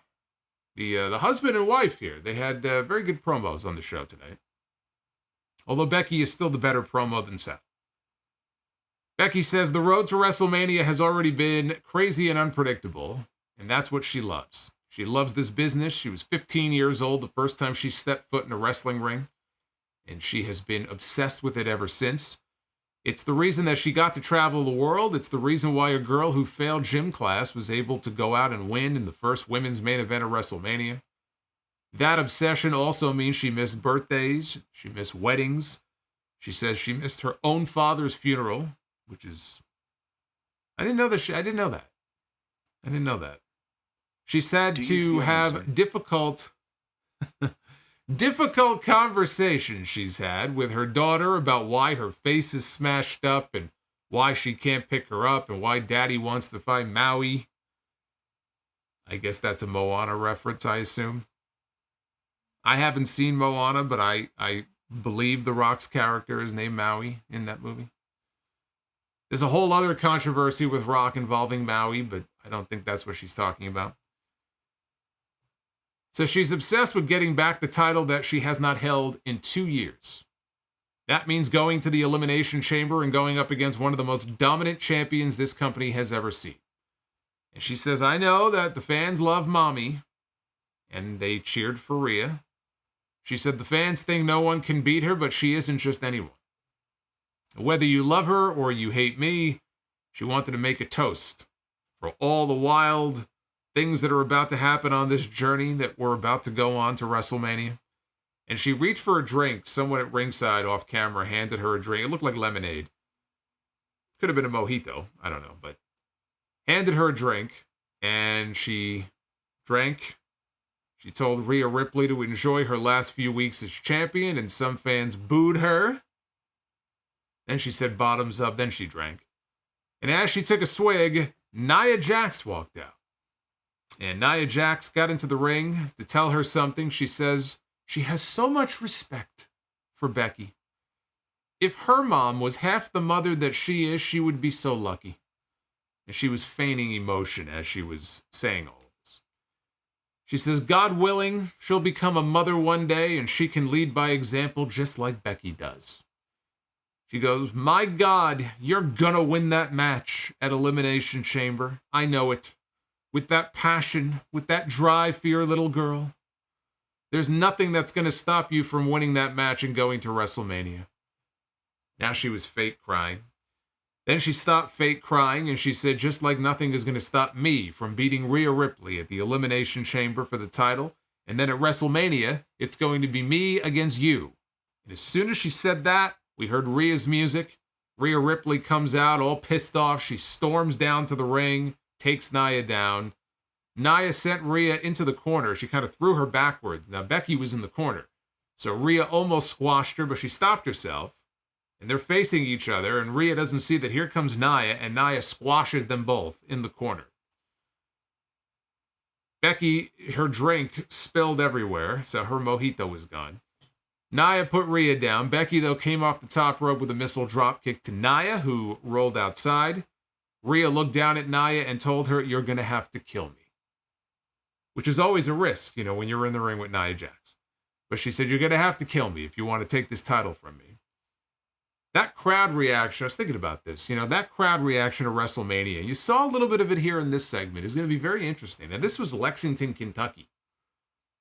The husband and wife here, they had very good promos on the show tonight. Although Becky is still the better promo than Seth. Becky says the road to WrestleMania has already been crazy and unpredictable, and that's what she loves. She loves this business. She was 15 years old the first time she stepped foot in a wrestling ring, and she has been obsessed with it ever since. It's the reason that she got to travel the world. It's the reason why a girl who failed gym class was able to go out and win in the first women's main event of WrestleMania. That obsession also means she missed birthdays. She missed weddings. She says she missed her own father's funeral, which is... I didn't know that. She's had to have difficult conversations she's had with her daughter about why her face is smashed up and why she can't pick her up and why daddy wants to find Maui. I guess that's a Moana reference, I assume. I haven't seen Moana, but I believe The Rock's character is named Maui in that movie. There's a whole other controversy with Rock involving Maui, but I don't think that's what she's talking about. So she's obsessed with getting back the title that she has not held in 2 years. That means going to the Elimination Chamber and going up against one of the most dominant champions this company has ever seen. And she says, I know that the fans love Mommy, and they cheered for Rhea. She said the fans think no one can beat her, but she isn't just anyone. Whether you love her or you hate me, she wanted to make a toast for all the wild things that are about to happen on this journey that we're about to go on to WrestleMania. And she reached for a drink. Someone at ringside off camera handed her a drink. It looked like lemonade. Could have been a mojito. I don't know. But handed her a drink. And she drank. She told Rhea Ripley to enjoy her last few weeks as champion. And some fans booed her. Then she said bottoms up. Then she drank. And as she took a swig, Nia Jax walked out. And Nia Jax got into the ring to tell her something. She says she has so much respect for Becky. If her mom was half the mother that she is, she would be so lucky. And she was feigning emotion as she was saying all of this. She says, God willing, she'll become a mother one day and she can lead by example just like Becky does. She goes, my God, you're gonna win that match at Elimination Chamber. I know it. With that passion, with that drive for your little girl. There's nothing that's going to stop you from winning that match and going to WrestleMania. Now she was fake crying. Then she stopped fake crying and she said, just like nothing is going to stop me from beating Rhea Ripley at the Elimination Chamber for the title. And then at WrestleMania, it's going to be me against you. And as soon as she said that, we heard Rhea's music. Rhea Ripley comes out all pissed off. She storms down to the ring, takes Nia down. Nia sent Rhea into the corner. She kind of threw her backwards. Now, Becky was in the corner. So Rhea almost squashed her, but she stopped herself. And they're facing each other, and Rhea doesn't see that here comes Nia, and Nia squashes them both in the corner. Becky, her drink spilled everywhere, so her mojito was gone. Nia put Rhea down. Becky, though, came off the top rope with a missile drop kick to Nia, who rolled outside. Rhea looked down at Nia and told her, you're going to have to kill me. Which is always a risk, you know, when you're in the ring with Nia Jax. But she said, you're going to have to kill me if you want to take this title from me. That crowd reaction, I was thinking about this, you know, that crowd reaction to WrestleMania, you saw a little bit of it here in this segment, is going to be very interesting. And this was Lexington, Kentucky.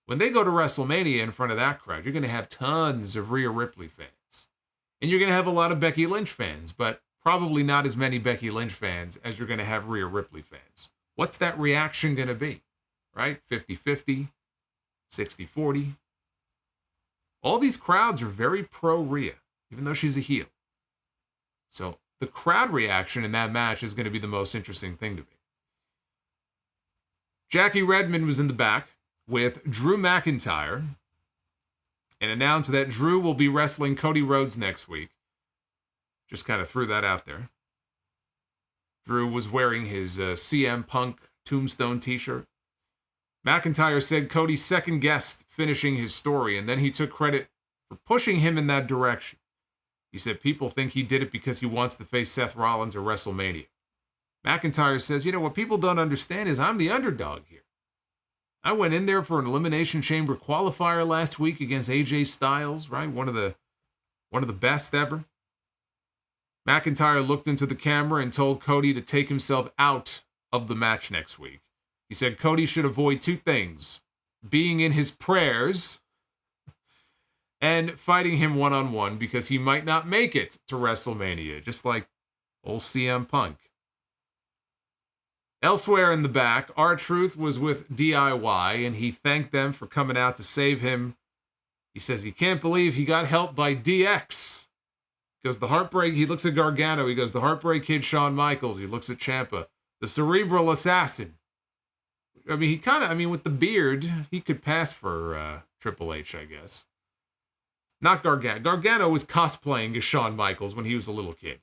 When they go to WrestleMania in front of that crowd, you're going to have tons of Rhea Ripley fans. And you're going to have a lot of Becky Lynch fans, but probably not as many Becky Lynch fans as you're going to have Rhea Ripley fans. What's that reaction going to be? Right? 50-50, 60-40. All these crowds are very pro-Rhea, even though she's a heel. So the crowd reaction in that match is going to be the most interesting thing to me. Jackie Redmond was in the back with Drew McIntyre and announced that Drew will be wrestling Cody Rhodes next week. Just kind of threw that out there. Drew was wearing his CM Punk Tombstone t-shirt. McIntyre said Cody second-guessed finishing his story, and then he took credit for pushing him in that direction. He said people think he did it because he wants to face Seth Rollins at WrestleMania. McIntyre says, you know, what people don't understand is I'm the underdog here. I went in there for an Elimination Chamber qualifier last week against AJ Styles, right? One of the best ever. McIntyre looked into the camera and told Cody to take himself out of the match next week. He said Cody should avoid two things: being in his prayers and fighting him one-on-one, because he might not make it to WrestleMania, just like old CM Punk. Elsewhere in the back, R-Truth was with DIY, and he thanked them for coming out to save him. He says he can't believe he got helped by DX. He goes, he looks at Gargano, he goes, the Heartbreak Kid Shawn Michaels, he looks at Ciampa, the Cerebral Assassin. I mean, with the beard, he could pass for Triple H, I guess. Not Gargano. Gargano was cosplaying as Shawn Michaels when he was a little kid.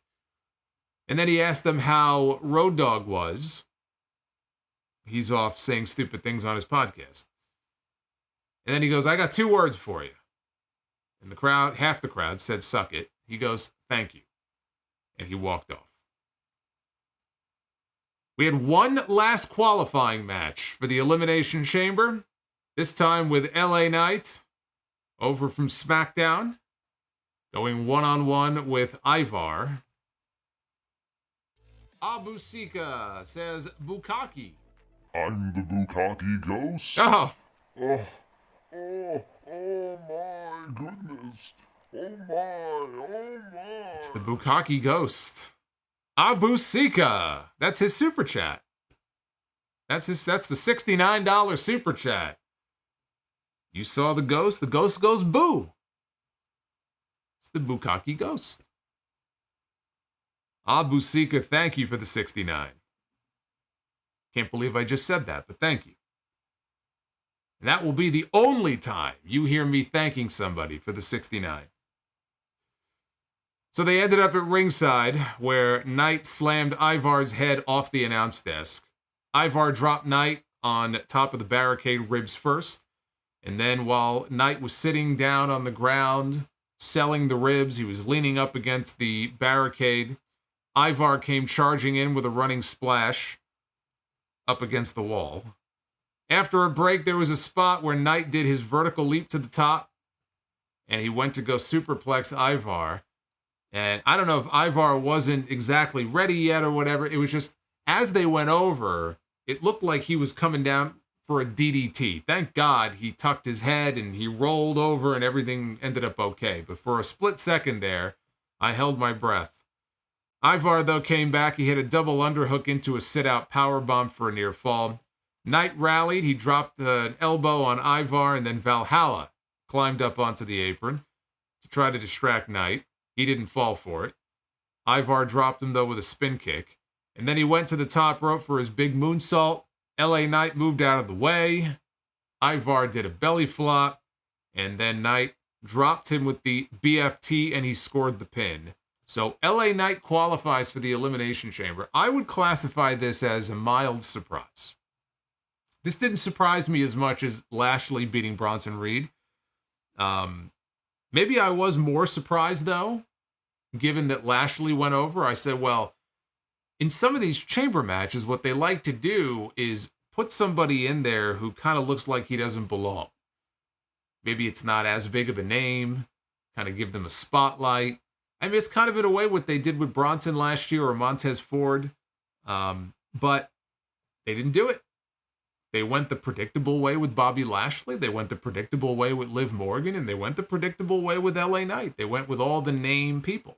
And then he asked them how Road Dogg was. He's off saying stupid things on his podcast. And then he goes, I got 2 words for you. And the crowd, half the crowd said, suck it. He goes, thank you. And he walked off. We had one last qualifying match for the Elimination Chamber, this time with LA Knight, over from SmackDown, going one-on-one with Ivar. Abusika says Bukaki. I'm the Bukaki Ghost. Oh, Oh my goodness. Oh my. it's the Bukaki Ghost. Abusika. That's his super chat. That's the $69 super chat. You saw the ghost goes boo. It's the Bukaki Ghost. Abusika, thank you for the 69. Can't believe I just said that, but thank you. And that will be the only time you hear me thanking somebody for the 69. So they ended up at ringside, where Knight slammed Ivar's head off the announce desk. Ivar dropped Knight on top of the barricade ribs first, and then while Knight was sitting down on the ground, selling the ribs, he was leaning up against the barricade. Ivar came charging in with a running splash up against the wall. After a break, there was a spot where Knight did his vertical leap to the top, and he went to go superplex Ivar. And I don't know if Ivar wasn't exactly ready yet or whatever. It was just, as they went over, it looked like he was coming down for a DDT. Thank God he tucked his head and he rolled over and everything ended up okay. But for a split second there, I held my breath. Ivar, though, came back. He hit a double underhook into a sit-out powerbomb for a near fall. Knight rallied. He dropped an elbow on Ivar, and then Valhalla climbed up onto the apron to try to distract Knight. He didn't fall for it. Ivar dropped him, though, with a spin kick. And then he went to the top rope for his big moonsault. LA Knight moved out of the way. Ivar did a belly flop. And then Knight dropped him with the BFT, and he scored the pin. So LA Knight qualifies for the Elimination Chamber. I would classify this as a mild surprise. This didn't surprise me as much as Lashley beating Bronson Reed. Maybe I was more surprised, though, given that Lashley went over. I said, well, in some of these chamber matches, what they like to do is put somebody in there who kind of looks like he doesn't belong. Maybe it's not as big of a name, kind of give them a spotlight. I mean, it's kind of in a way what they did with Bronson last year or Montez Ford, but they didn't do it. They went the predictable way with Bobby Lashley. They went the predictable way with Liv Morgan, and they went the predictable way with LA Knight. They went with all the name people.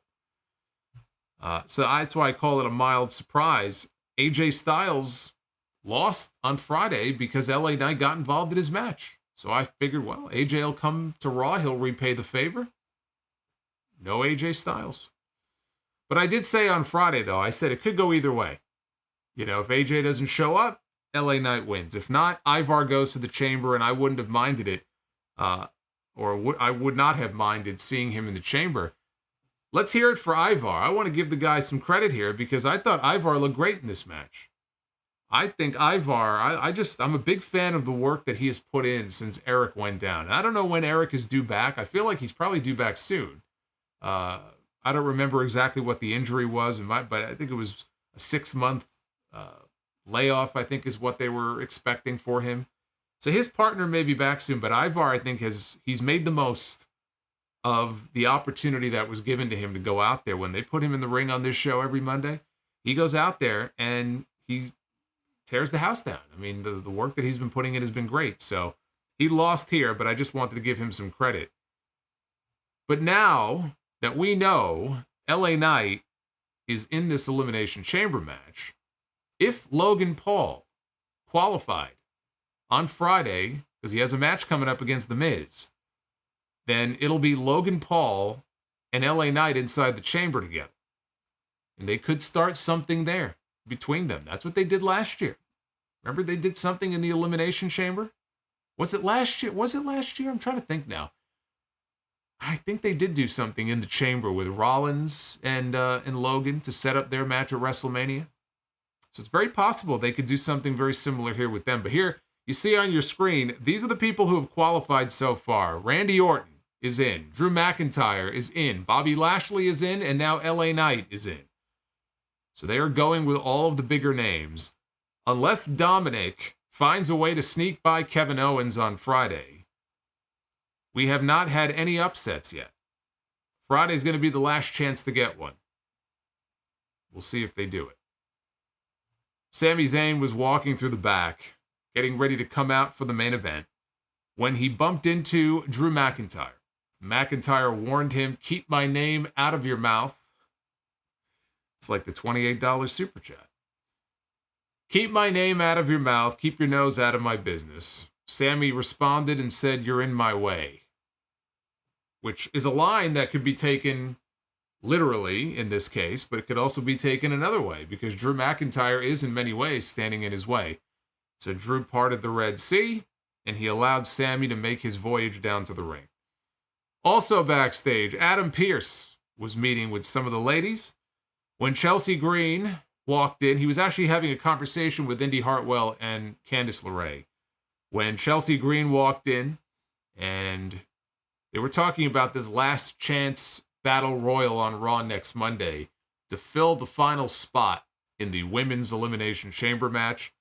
So that's why I call it a mild surprise. AJ Styles lost on Friday because LA Knight got involved in his match. So I figured, well, AJ will come to Raw. He'll repay the favor. No AJ Styles. But I did say on Friday, though, I said it could go either way. You know, if AJ doesn't show up, LA Knight wins. If not, Ivar goes to the chamber, and I wouldn't have minded it. I would not have minded seeing him in the chamber. Let's hear it for Ivar. I want to give the guy some credit here because I thought Ivar looked great in this match. I think Ivar, I'm a big fan of the work that he has put in since Eric went down. And I don't know when Eric is due back. I feel like he's probably due back soon. I don't remember exactly what the injury was, but I think it was a 6-month layoff, I think is what they were expecting for him. So his partner may be back soon, but Ivar, I think, he's made the most of the opportunity that was given to him to go out there. When they put him in the ring on this show every Monday, he goes out there and he tears the house down. I mean, the work that he's been putting in has been great. So he lost here, but I just wanted to give him some credit. But now that we know LA Knight is in this Elimination Chamber match, if Logan Paul qualified on Friday, because he has a match coming up against The Miz, then it'll be Logan Paul and LA Knight inside the chamber together. And they could start something there between them. That's what they did last year. Remember they did something in the Elimination Chamber? Was it last year? I'm trying to think now. I think they did do something in the chamber with Rollins and Logan to set up their match at WrestleMania. So it's very possible they could do something very similar here with them. But here, you see on your screen, these are the people who have qualified so far. Randy Orton is in. Drew McIntyre is in. Bobby Lashley is in. And now LA Knight is in. So they are going with all of the bigger names. Unless Dominic finds a way to sneak by Kevin Owens on Friday, we have not had any upsets yet. Friday's going to be the last chance to get one. We'll see if they do it. Sami Zayn was walking through the back, getting ready to come out for the main event, when he bumped into Drew McIntyre. McIntyre warned him, "Keep my name out of your mouth." It's like the $28 super chat. "Keep my name out of your mouth. Keep your nose out of my business." Sami responded and said, "You're in my way," which is a line that could be taken literally in this case, but it could also be taken another way because Drew McIntyre is in many ways standing in his way. So Drew parted the Red Sea, and he allowed Sami to make his voyage down to the ring. Also backstage, Adam Pearce was meeting with some of the ladies. When Chelsea Green walked in, he was actually having a conversation with Indy Hartwell and Candice LeRae. When Chelsea Green walked in, and they were talking about this last chance battle royal on Raw next Monday to fill the final spot in the women's Elimination Chamber match.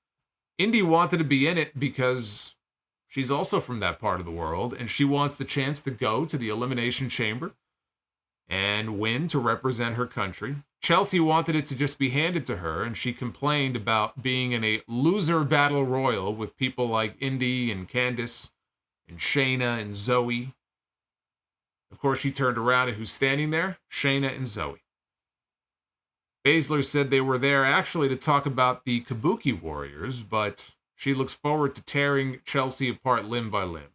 Indy wanted to be in it because she's also from that part of the world, and she wants the chance to go to the Elimination Chamber and win to represent her country. Chelsea wanted it to just be handed to her, and she complained about being in a loser battle royal with people like Indy and Candice and Shayna and Zoey. Of course, she turned around, and who's standing there? Shayna and Zoey. Baszler said they were there actually to talk about the Kabuki Warriors, but she looks forward to tearing Chelsea apart limb by limb.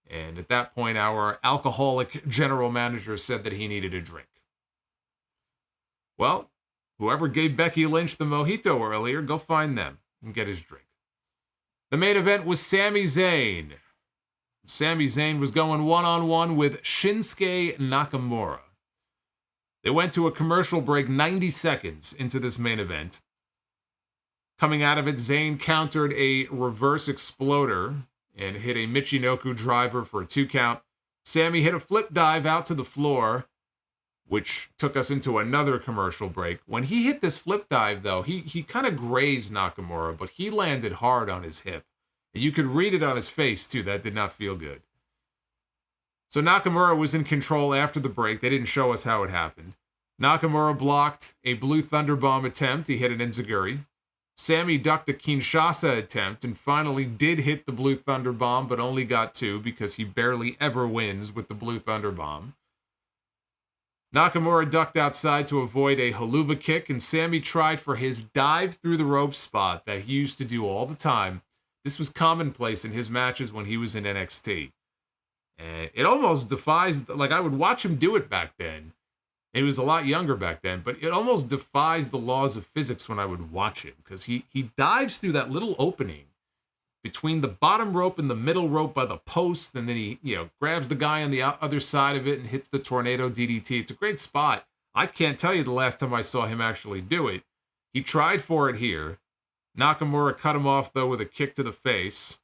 And at that point, our alcoholic general manager said that he needed a drink. Well, whoever gave Becky Lynch the mojito earlier, go find them and get his drink. The main event was Sami Zayn. Sami Zayn was going one-on-one with Shinsuke Nakamura. They went to a commercial break 90 seconds into this main event. Coming out of it, Zayn countered a reverse exploder and hit a Michinoku driver for a 2 count. Sami hit a flip dive out to the floor, which took us into another commercial break. When he hit this flip dive, though, he kind of grazed Nakamura, but he landed hard on his hip. You could read it on his face, too. That did not feel good. So Nakamura was in control after the break. They didn't show us how it happened. Nakamura blocked a Blue Thunder Bomb attempt. He hit an enziguri. Sami ducked a Kinshasa attempt and finally did hit the Blue Thunder Bomb, but only got 2 because he barely ever wins with the Blue Thunder Bomb. Nakamura ducked outside to avoid a haluva kick, and Sami tried for his dive through the rope spot that he used to do all the time. This was commonplace in his matches when he was in NXT. And it almost defies, like I would watch him do it back then. He was a lot younger back then, but it almost defies the laws of physics when I would watch him because he dives through that little opening between the bottom rope and the middle rope by the post, and then he grabs the guy on the other side of it and hits the tornado DDT. It's a great spot. I can't tell you the last time I saw him actually do it. He tried for it here. Nakamura cut him off, though, with a kick to the face.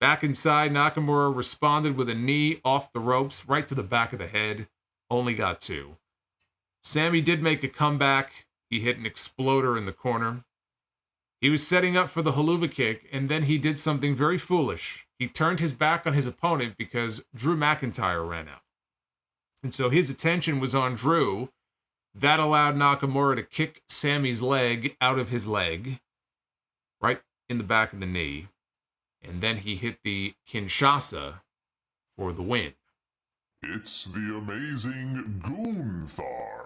Back inside, Nakamura responded with a knee off the ropes, right to the back of the head. Only got 2. Sami did make a comeback. He hit an exploder in the corner. He was setting up for the haluva kick, and then he did something very foolish. He turned his back on his opponent because Drew McIntyre ran out. And so his attention was on Drew. That allowed Nakamura to kick Sami's leg out of his leg, right in the back of the knee. And then he hit the Kinshasa for the win. It's the amazing Gunther.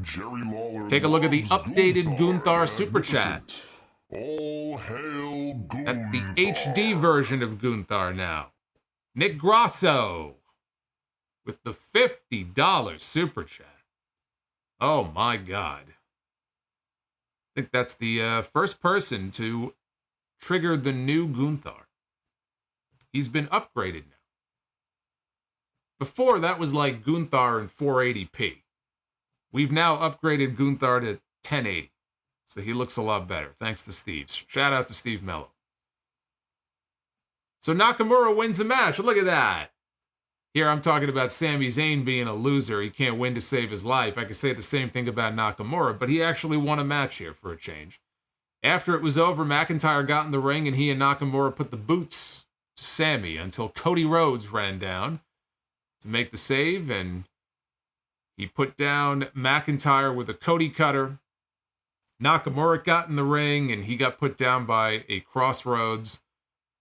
Jerry Lawler. Take a look at the updated Gunther super chat. All hail Gunther. That's the HD version of Gunther now. Nick Grosso with the $50 super chat. Oh my God. I think that's the first person to trigger the new Gunther. He's been upgraded now. Before, that was like Gunther in 480p. We've now upgraded Gunther to 1080. So he looks a lot better, thanks to Steve. Shout out to Steve Mello. So Nakamura wins the match. Look at that. Here I'm talking about Sami Zayn being a loser. He can't win to save his life. I could say the same thing about Nakamura, but he actually won a match here for a change. After it was over, McIntyre got in the ring and he and Nakamura put the boots to Sami until Cody Rhodes ran down to make the save, and he put down McIntyre with a Cody cutter. Nakamura got in the ring and he got put down by a Crossroads.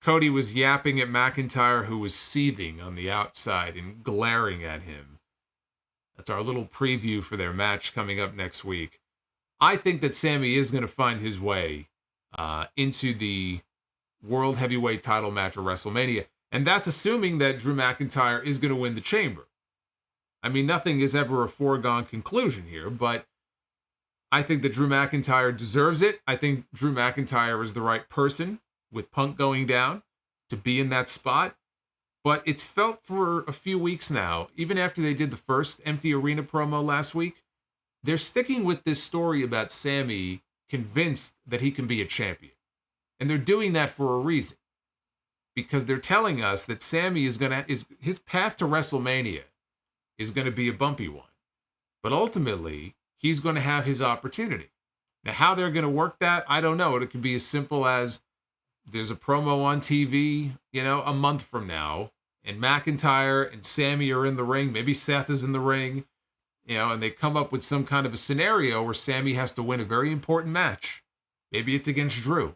Cody was yapping at McIntyre, who was seething on the outside and glaring at him. That's our little preview for their match coming up next week. I think that Sami is going to find his way into the World Heavyweight title match at WrestleMania. And that's assuming that Drew McIntyre is going to win the Chamber. I mean, nothing is ever a foregone conclusion here, but I think that Drew McIntyre deserves it. I think Drew McIntyre is the right person, with Punk going down, to be in that spot. But it's felt for a few weeks now, even after they did the first empty arena promo last week, they're sticking with this story about Sami convinced that he can be a champion. And they're doing that for a reason. Because they're telling us that Sami is his path to WrestleMania is going to be a bumpy one. But ultimately, he's going to have his opportunity. Now, how they're going to work that, I don't know. It could be as simple as there's a promo on TV, a month from now, and McIntyre and Sami are in the ring. Maybe Seth is in the ring, and they come up with some kind of a scenario where Sami has to win a very important match. Maybe it's against Drew.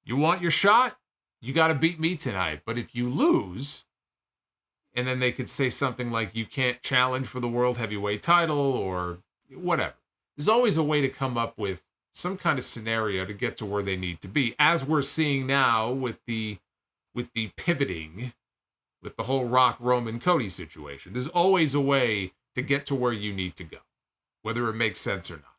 You want your shot? You got to beat me tonight. But if you lose, and then they could say something like you can't challenge for the World Heavyweight title or whatever. There's always a way to come up with some kind of scenario to get to where they need to be, as we're seeing now with the pivoting, with the whole Rock, Roman, Cody situation. There's always a way to get to where you need to go, whether it makes sense or not.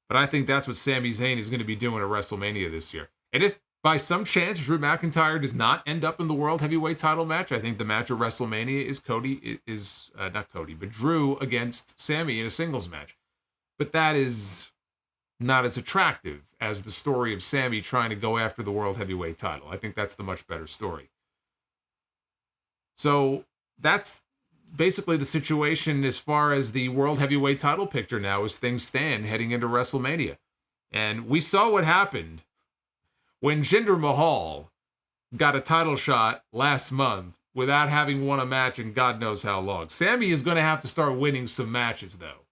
But I think that's what Sami Zayn is going to be doing at WrestleMania this year. And if by some chance Drew McIntyre does not end up in the World Heavyweight title match, I think the match at WrestleMania is Drew against Sami in a singles match. But that is not as attractive as the story of Sami trying to go after the World Heavyweight title. I think that's the much better story. So that's basically the situation as far as the World Heavyweight title picture now as things stand heading into WrestleMania. And we saw what happened when Jinder Mahal got a title shot last month without having won a match in God knows how long. Sami is going to have to start winning some matches, though,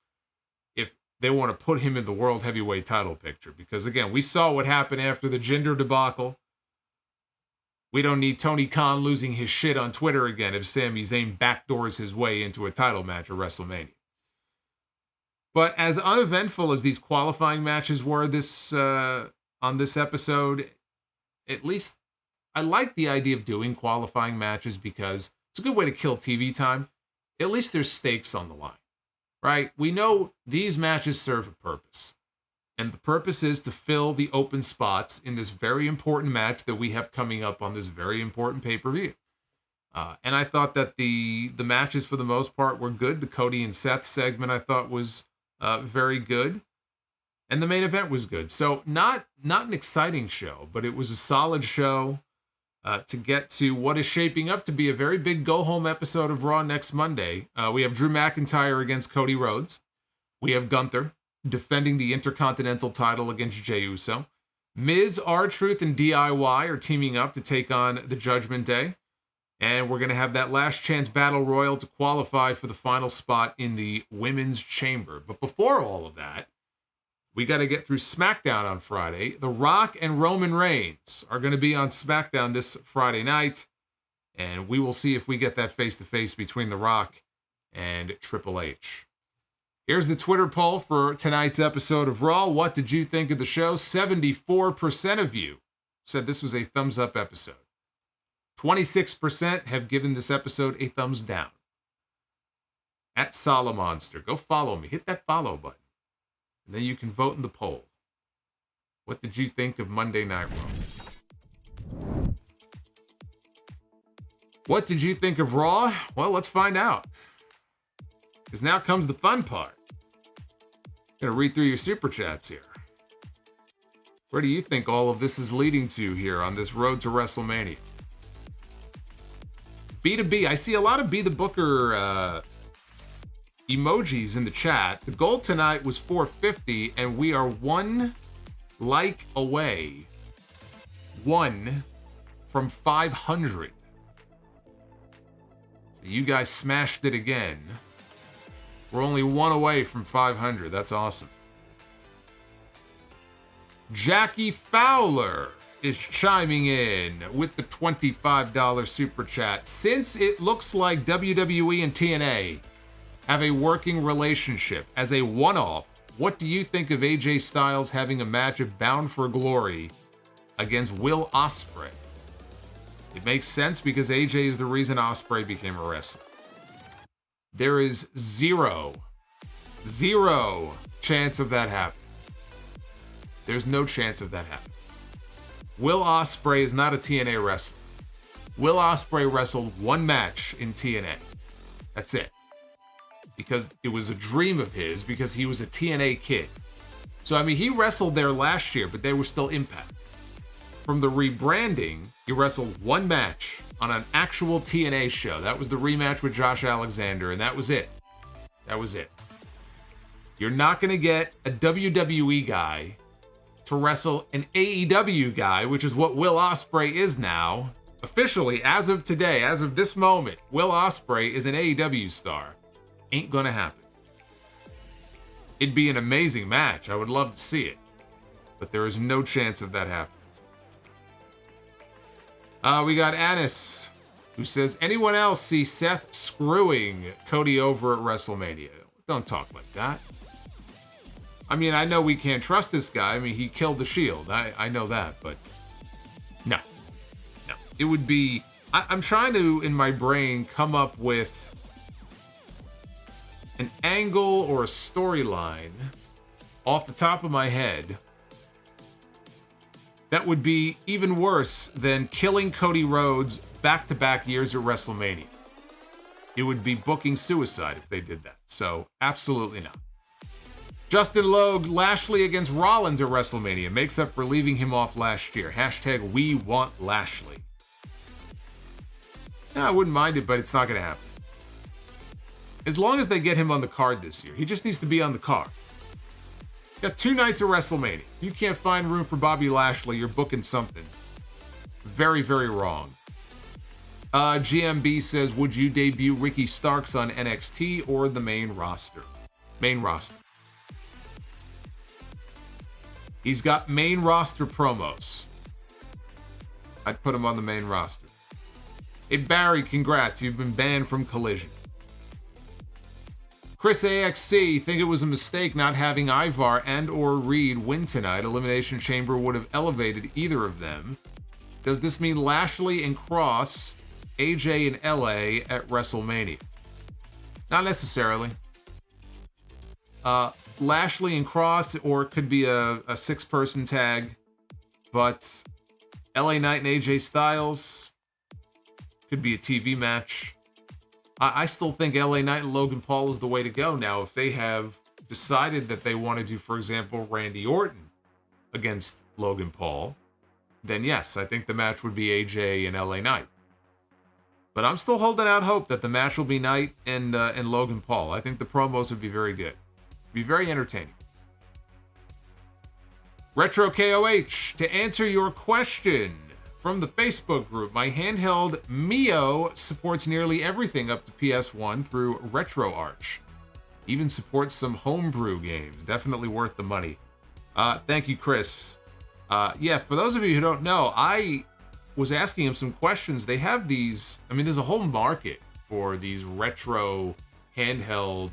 if they want to put him in the World Heavyweight title picture. Because, again, we saw what happened after the Jinder debacle. We don't need Tony Khan losing his shit on Twitter again if Sami Zayn backdoors his way into a title match at WrestleMania. But as uneventful as these qualifying matches were on this episode, at least I like the idea of doing qualifying matches because it's a good way to kill TV time. At least there's stakes on the line, right? We know these matches serve a purpose. And the purpose is to fill the open spots in this very important match that we have coming up on this very important pay-per-view. And I thought that the matches, for the most part, were good. The Cody and Seth segment, I thought, was very good. And the main event was good. So not an exciting show, but it was a solid show to get to what is shaping up to be a very big go-home episode of Raw next Monday. We have Drew McIntyre against Cody Rhodes. We have Gunther defending the Intercontinental title against Jey Uso. Miz, R-Truth, and DIY are teaming up to take on the Judgment Day. And we're going to have that last chance battle royal to qualify for the final spot in the Women's Chamber. But before all of that, we got to get through SmackDown on Friday. The Rock and Roman Reigns are going to be on SmackDown this Friday night. And we will see if we get that face-to-face between The Rock and Triple H. Here's the Twitter poll for tonight's episode of Raw. What did you think of the show? 74% of you said this was a thumbs-up episode. 26% have given this episode a thumbs down. At Solomonster, go follow me. Hit that follow button. And then you can vote in the poll. What did you think of Monday Night Raw? What did you think of Raw? Well, let's find out. Because now comes the fun part. I'm going to read through your super chats here. Where do you think all of this is leading to here on this road to WrestleMania? B2B. I see a lot of Be the Booker emojis in the chat. The goal tonight was 450, and we are one like away. One from 500. So you guys smashed it again. We're only one away from 500. That's awesome. Jackie Fowler is chiming in with the $25 super chat. Since it looks like WWE and TNA have a working relationship as a one-off, what do you think of AJ Styles having a match of Bound for Glory against Will Ospreay? It makes sense because AJ is the reason Ospreay became a wrestler. There is zero chance of that happening. There's no chance of that happening. Will Ospreay is not a TNA wrestler. Will Ospreay wrestled one match in TNA. That's it. Because it was a dream of his, because he was a TNA kid. So, I mean, he wrestled there last year, but they were still Impact. From the rebranding, he wrestled one match on an actual TNA show. That was the rematch with Josh Alexander, and that was it. That was it. You're not going to get a WWE guy to wrestle an AEW guy, which is what Will Ospreay is now. Officially, as of today, as of this moment, Will Ospreay is an AEW star. Ain't gonna happen. It'd be an amazing match. I would love to see it. But there is no chance of that happening. We got Anis, who says, anyone else see Seth screwing Cody over at WrestleMania? Don't talk like that. I mean, I know we can't trust this guy. I mean, he killed the Shield. I know that, but no. It would be... I'm trying to, in my brain, come up with an angle or a storyline off the top of my head that would be even worse than killing Cody Rhodes back-to-back years at WrestleMania. It would be booking suicide if they did that. So, absolutely not. Justin Logue, Lashley against Rollins at WrestleMania makes up for leaving him off last year. Hashtag we want Lashley. Yeah, I wouldn't mind it, but it's not going to happen. As long as they get him on the card this year. He just needs to be on the card. Got 2 nights of WrestleMania. You can't find room for Bobby Lashley. You're booking something very, very wrong. GMB says, would you debut Ricky Starks on NXT or the main roster? Main roster. He's got main roster promos. I'd put him on the main roster. Hey, Barry, congrats. You've been banned from Collision. Chris AXC, think it was a mistake not having Ivar and or Reed win tonight. Elimination Chamber would have elevated either of them. Does this mean Lashley and Cross, AJ and LA at WrestleMania? Not necessarily. Lashley and Cross, or it could be a 6-person tag, but LA Knight and AJ Styles could be a TV match. I still think LA Knight and Logan Paul is the way to go. Now, if they have decided that they want to do, for example, Randy Orton against Logan Paul, then yes, I think the match would be AJ and LA Knight. But I'm still holding out hope that the match will be Knight and Logan Paul. I think the promos would be very good. Be very entertaining. Retro KOH, to answer your question from the Facebook group, my handheld Mio supports nearly everything up to PS1 through RetroArch. Even supports some homebrew games. Definitely worth the money. Thank you, Chris. Yeah, for those of you who don't know, I was asking him some questions. They have these, I mean, there's a whole market for these retro handheld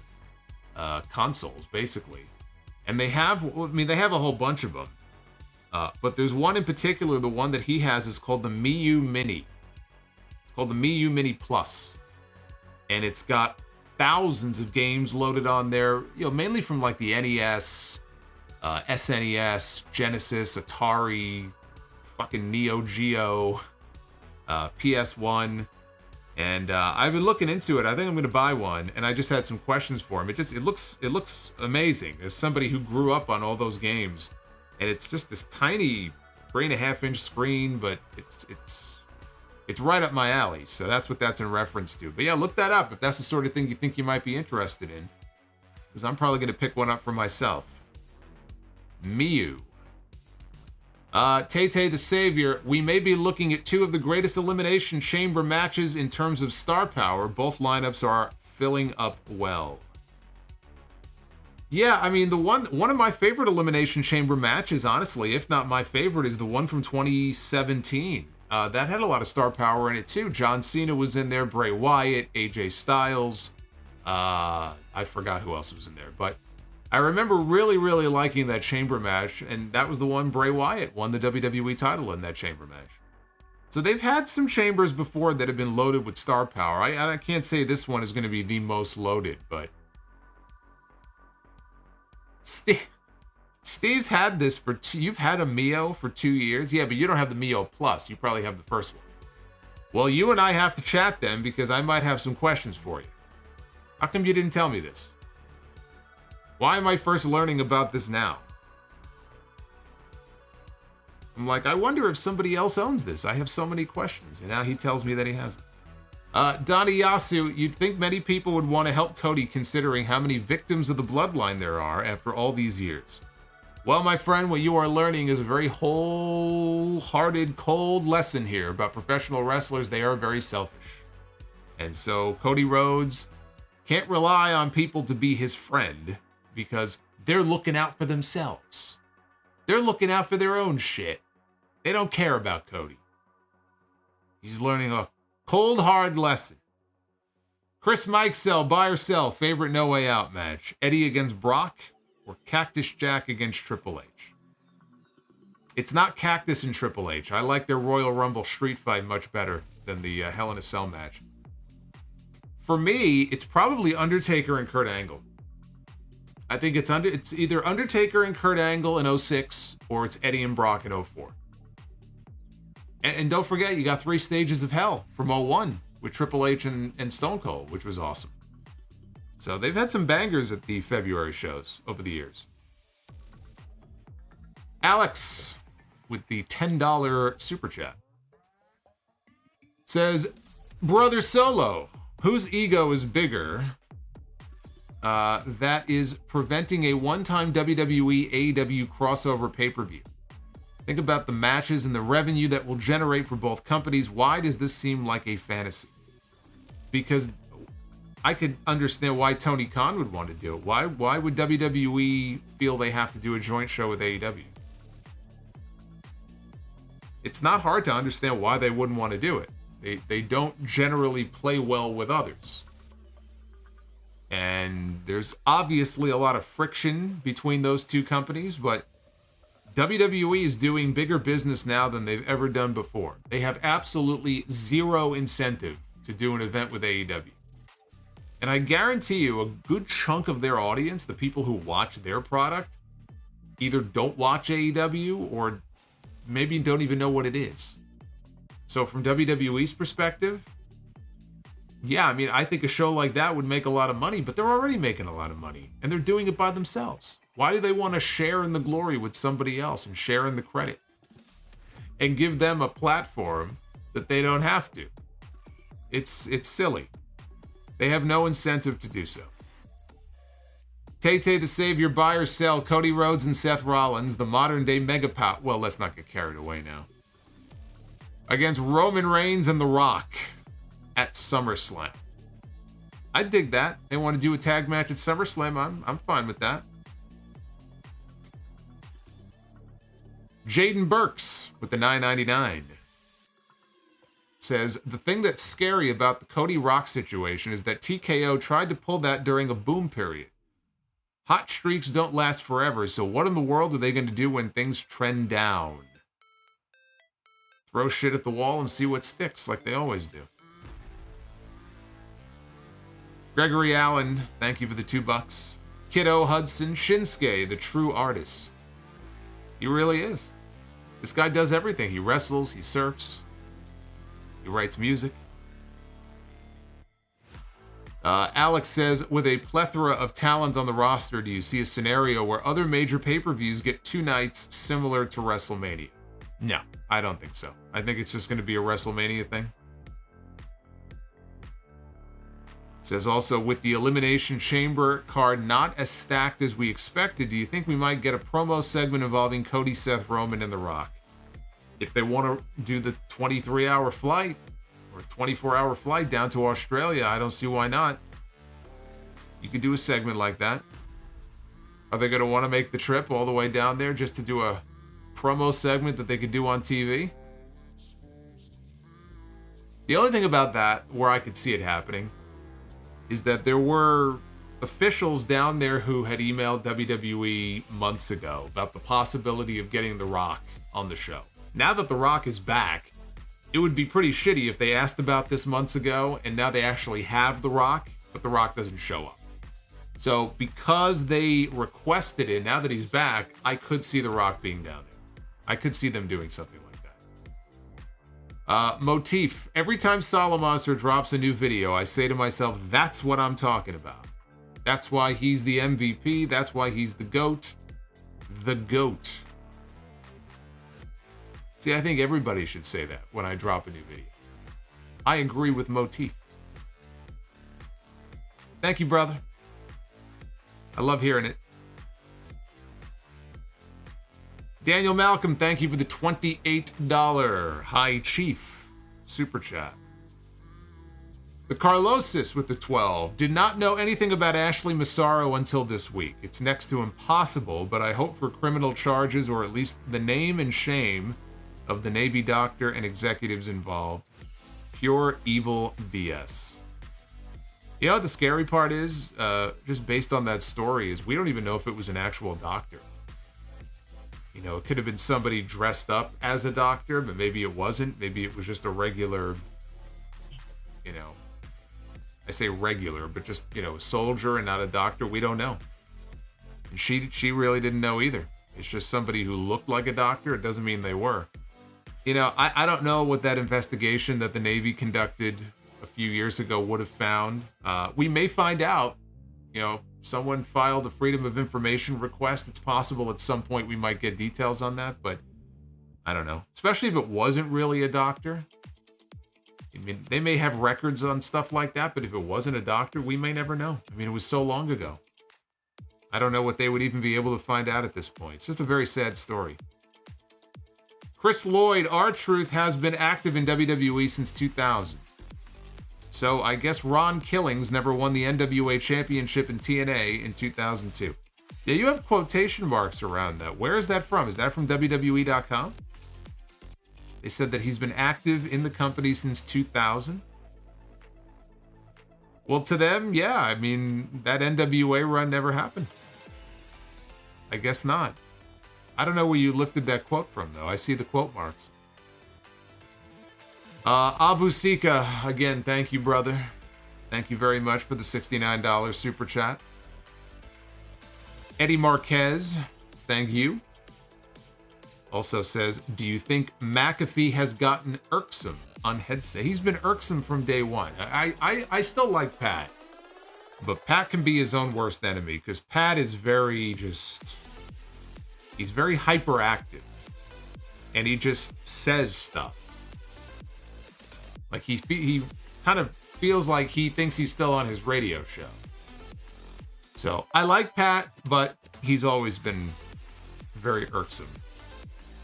consoles, basically. And they have, they have a whole bunch of them. But there's one in particular, the one that he has is called the Miu Mini. It's called the Miu Mini Plus. And it's got thousands of games loaded on there, mainly from like the NES, SNES, Genesis, Atari, fucking Neo Geo, PS1. And I've been looking into it. I think I'm going to buy one, and I just had some questions for him. It looks amazing. As somebody who grew up on all those games, and it's just this tiny 3.5-inch screen, but it's It's right up my alley, so that's what that's in reference to. But yeah, look that up if that's the sort of thing you think you might be interested in, because I'm probably going to pick one up for myself. Miyu. Tay the Savior, we may be looking at two of the greatest Elimination Chamber matches in terms of star power. Both lineups are filling up well. Yeah, I mean, one of my favorite Elimination Chamber matches, honestly, if not my favorite, is the one from 2017. That had a lot of star power in it, too. John Cena was in there, Bray Wyatt, AJ Styles. I forgot who else was in there, but I remember really, really liking that Chamber match, and that was the one Bray Wyatt won the WWE title in that Chamber match. So they've had some Chambers before that have been loaded with star power. I can't say this one is going to be the most loaded, but Steve's had this for you've had a Mio for 2 years? Yeah, but you don't have the Mio Plus. You probably have the first one. Well, you and I have to chat then, because I might have some questions for you. How come you didn't tell me this? Why am I first learning about this now? I'm like, I wonder if somebody else owns this. I have so many questions, and now he tells me that he hasn't. Donnie Yasu, you'd think many people would want to help Cody considering how many victims of the bloodline there are after all these years. Well, my friend, what you are learning is a very wholehearted, cold lesson here about professional wrestlers. They are very selfish. And so Cody Rhodes can't rely on people to be his friend, because they're looking out for themselves. They're looking out for their own shit. They don't care about Cody. He's learning a cold, hard lesson. Chris Mikesell, buy or sell, favorite No Way Out match. Eddie against Brock or Cactus Jack against Triple H? It's not Cactus and Triple H. I like their Royal Rumble street fight much better than the Hell in a Cell match. For me, it's probably Undertaker and Kurt Angle. I think it's either Undertaker and Kurt Angle in 06 or it's Eddie and Brock in 04. And don't forget, you got 3 stages of hell from 01 with Triple H and Stone Cold, which was awesome. So they've had some bangers at the February shows over the years. Alex with the $10 super chat says, Brother Solo, whose ego is bigger? That is preventing a one-time WWE AEW crossover pay-per-view. Think about the matches and the revenue that will generate for both companies. Why does this seem like a fantasy? Because I could understand why Tony Khan would want to do it. Why would WWE feel they have to do a joint show with AEW? It's not hard to understand why they wouldn't want to do it. They don't generally play well with others. And there's obviously a lot of friction between those two companies, but WWE is doing bigger business now than they've ever done before. They have absolutely zero incentive to do an event with AEW. And I guarantee you a good chunk of their audience, the people who watch their product, either don't watch AEW or maybe don't even know what it is. So from WWE's perspective, yeah, I mean, I think a show like that would make a lot of money, but they're already making a lot of money, and they're doing it by themselves. Why do they want to share in the glory with somebody else and share in the credit and give them a platform that they don't have to? It's silly. They have no incentive to do so. Tay the Savior, buy or sell, Cody Rhodes and Seth Rollins, the modern-day megapower. Well, let's not get carried away now. Against Roman Reigns and The Rock at SummerSlam. I dig that. They want to do a tag match at SummerSlam. I'm fine with that. Jaden Burks with the $9.99 says, the thing that's scary about the Cody Rock situation is that TKO tried to pull that during a boom period. Hot streaks don't last forever, so what in the world are they going to do when things trend down? Throw shit at the wall and see what sticks, like they always do. Gregory Allen, thank you for the $2. Kiddo Hudson, Shinsuke, the true artist. He really is. This guy does everything. He wrestles, he surfs, he writes music. Alex says, with a plethora of talent on the roster, do you see a scenario where other major pay-per-views get 2 nights similar to WrestleMania? No, I don't think so. I think it's just going to be a WrestleMania thing. Says also, with the Elimination Chamber card not as stacked as we expected, do you think we might get a promo segment involving Cody, Seth, Roman, and The Rock? If they want to do the 23-hour flight or 24-hour flight down to Australia, I don't see why not. You could do a segment like that. Are they going to want to make the trip all the way down there just to do a promo segment that they could do on TV? The only thing about that, where I could see it happening, is that there were officials down there who had emailed WWE months ago about the possibility of getting The Rock on the show. Now that The Rock is back, it would be pretty shitty if they asked about this months ago and now they actually have The Rock, but The Rock doesn't show up. So because they requested it, now that he's back, I could see The Rock being down there. I could see them doing something like that. Motif. Every time Solomonster drops a new video, I say to myself, that's what I'm talking about. That's why he's the MVP. That's why he's the GOAT. The GOAT. See, I think everybody should say that when I drop a new video. I agree with Motif. Thank you, brother. I love hearing it. Daniel Malcolm, thank you for the $28 High Chief Super Chat. The Carlosis with the 12. Did not know anything about Ashley Massaro until this week. It's next to impossible, but I hope for criminal charges or at least the name and shame of the Navy doctor and executives involved. Pure evil BS. You know what the scary part is? Just based on that story, is we don't even know if it was an actual doctor. You know, it could have been somebody dressed up as a doctor, but maybe it wasn't. Maybe it was just a regular, you know, I say regular, but just, you know, a soldier and not a doctor. We don't know. And she really didn't know either. It's just somebody who looked like a doctor. It doesn't mean they were. You know, I don't know what that investigation that the Navy conducted a few years ago would have found. We may find out. You know, someone filed a Freedom of Information request. It's possible at some point we might get details on that, but I don't know. Especially if it wasn't really a doctor. I mean, they may have records on stuff like that, but if it wasn't a doctor, we may never know. I mean, it was so long ago. I don't know what they would even be able to find out at this point. It's just a very sad story. Chris Lloyd, R-Truth has been active in WWE since 2000. So I guess Ron Killings never won the NWA Championship in TNA in 2002. Yeah, you have quotation marks around that. Where is that from? Is that from WWE.com? They said that he's been active in the company since 2000. Well, to them, yeah. I mean, that NWA run never happened. I guess not. I don't know where you lifted that quote from, though. I see the quote marks. Abu Sika, again, thank you, brother. Thank you very much for the $69 super chat. Eddie Marquez, thank you. Also says, do you think McAfee has gotten irksome on headset? He's been irksome from day one. I still like Pat, but Pat can be his own worst enemy because Pat is he's very hyperactive and he just says stuff. Like he kind of feels like he thinks he's still on his radio show. So I like Pat, but he's always been very irksome.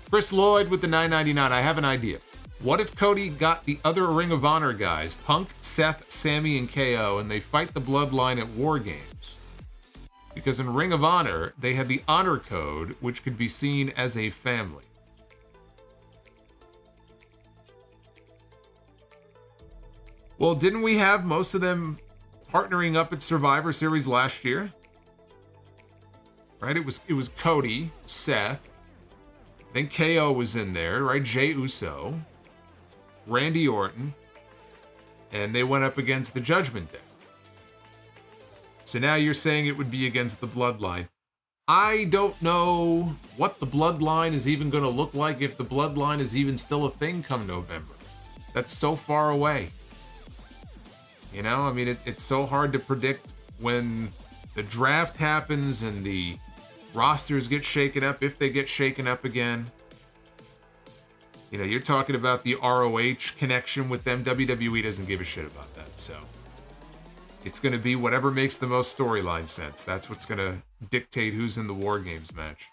Chris Lloyd with the $9.99. I have an idea. What if Cody got the other Ring of Honor guys, Punk, Seth, Sammy, and KO, and they fight the Bloodline at War Games? Because in Ring of Honor, they had the Honor Code, which could be seen as a family. Well, didn't we have most of them partnering up at Survivor Series last year? Right? It was Cody, Seth, then KO was in there, right? Jey Uso, Randy Orton, and they went up against the Judgment Day. So now you're saying it would be against the Bloodline. I don't know what the Bloodline is even going to look like, if the Bloodline is even still a thing come November. That's so far away. You know, I mean, it's so hard to predict when the draft happens and the rosters get shaken up, if they get shaken up again. You know, you're talking about the ROH connection with them. WWE doesn't give a shit about that. So It's going to be whatever makes the most storyline sense. That's what's going to dictate who's in the War Games match.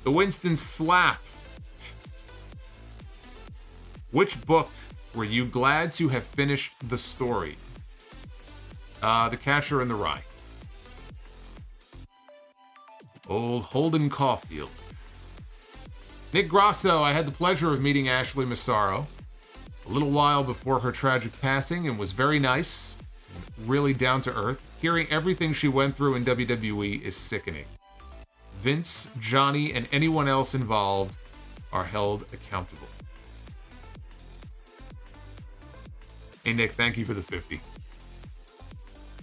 The Winston Slap. Which book were you glad to have finished the story? The Catcher in the Rye. Old Holden Caulfield. Nick Grosso, I had the pleasure of meeting Ashley Massaro a little while before her tragic passing and was very nice, and really down to earth. Hearing everything she went through in WWE is sickening. Vince, Johnny, and anyone else involved are held accountable. Hey Nick, thank you for the 50.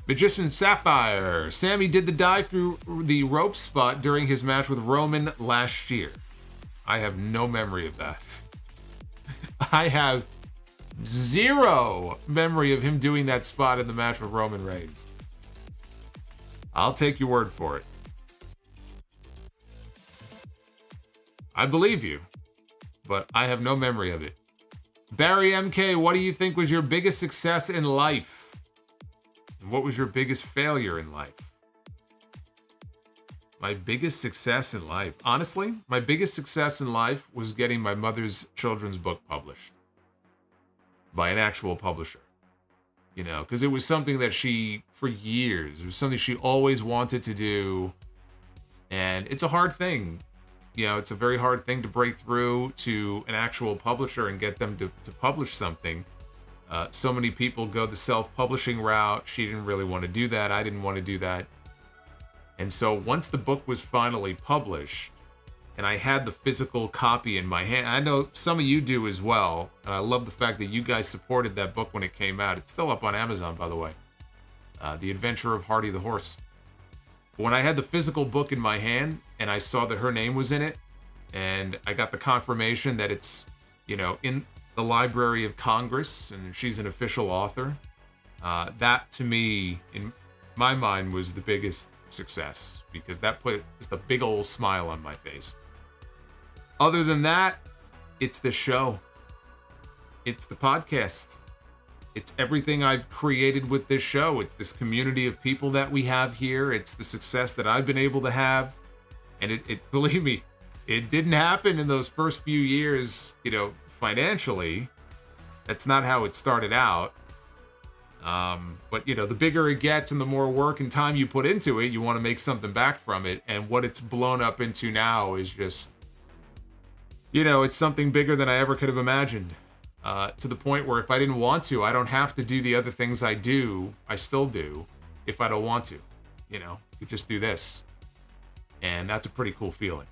Magician Sapphire. Sammy did the dive through the rope spot during his match with Roman last year. I have no memory of that. I have zero memory of him doing that spot in the match with Roman Reigns. I'll take your word for it. I believe you, but I have no memory of it. Barry MK, what do you think was your biggest success in life? And what was your biggest failure in life? My biggest success in life. Honestly, my biggest success in life was getting my mother's children's book published by an actual publisher. You know, because it was something that she, for years, it was something she always wanted to do. And it's a hard thing. You know, it's a very hard thing to break through to an actual publisher and get them to publish something. So many people go the self-publishing route. She didn't really want to do that. I didn't want to do that. And so once the book was finally published, and I had the physical copy in my hand, I know some of you do as well, and I love the fact that you guys supported that book when it came out. It's still up on Amazon, by the way. The Adventure of Hardy the Horse. When I had the physical book in my hand, and I saw that her name was in it, and I got the confirmation that it's, you know, in the Library of Congress, and she's an official author, that to me, in my mind, was the biggest success, because that put just a big old smile on my face. Other than that, it's the show. It's the podcast. It's everything I've created with this show. It's this community of people that we have here. It's the success that I've been able to have. And it believe me, it didn't happen in those first few years, you know, financially. That's not how it started out. But, you know, the bigger it gets and the more work and time you put into it, you want to make something back from it. And what it's blown up into now is just, you know, it's something bigger than I ever could have imagined. To the point where if I didn't want to, I don't have to do the other things I do. I still do if I don't want to. You know, you just do this. And that's a pretty cool feeling.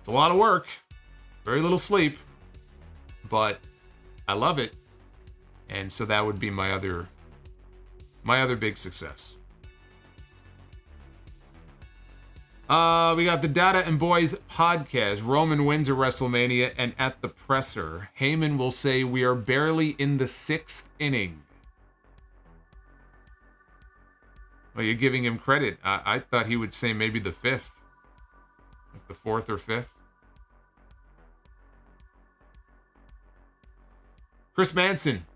It's a lot of work, very little sleep, but I love it. And so that would be my other big success. We got the Data and Boys podcast. Roman wins at WrestleMania, and at the presser, Heyman will say we are barely in the 6th inning. Well, you're giving him credit. I thought he would say maybe the 5th. Like the 4th or 5th. Chris Manson.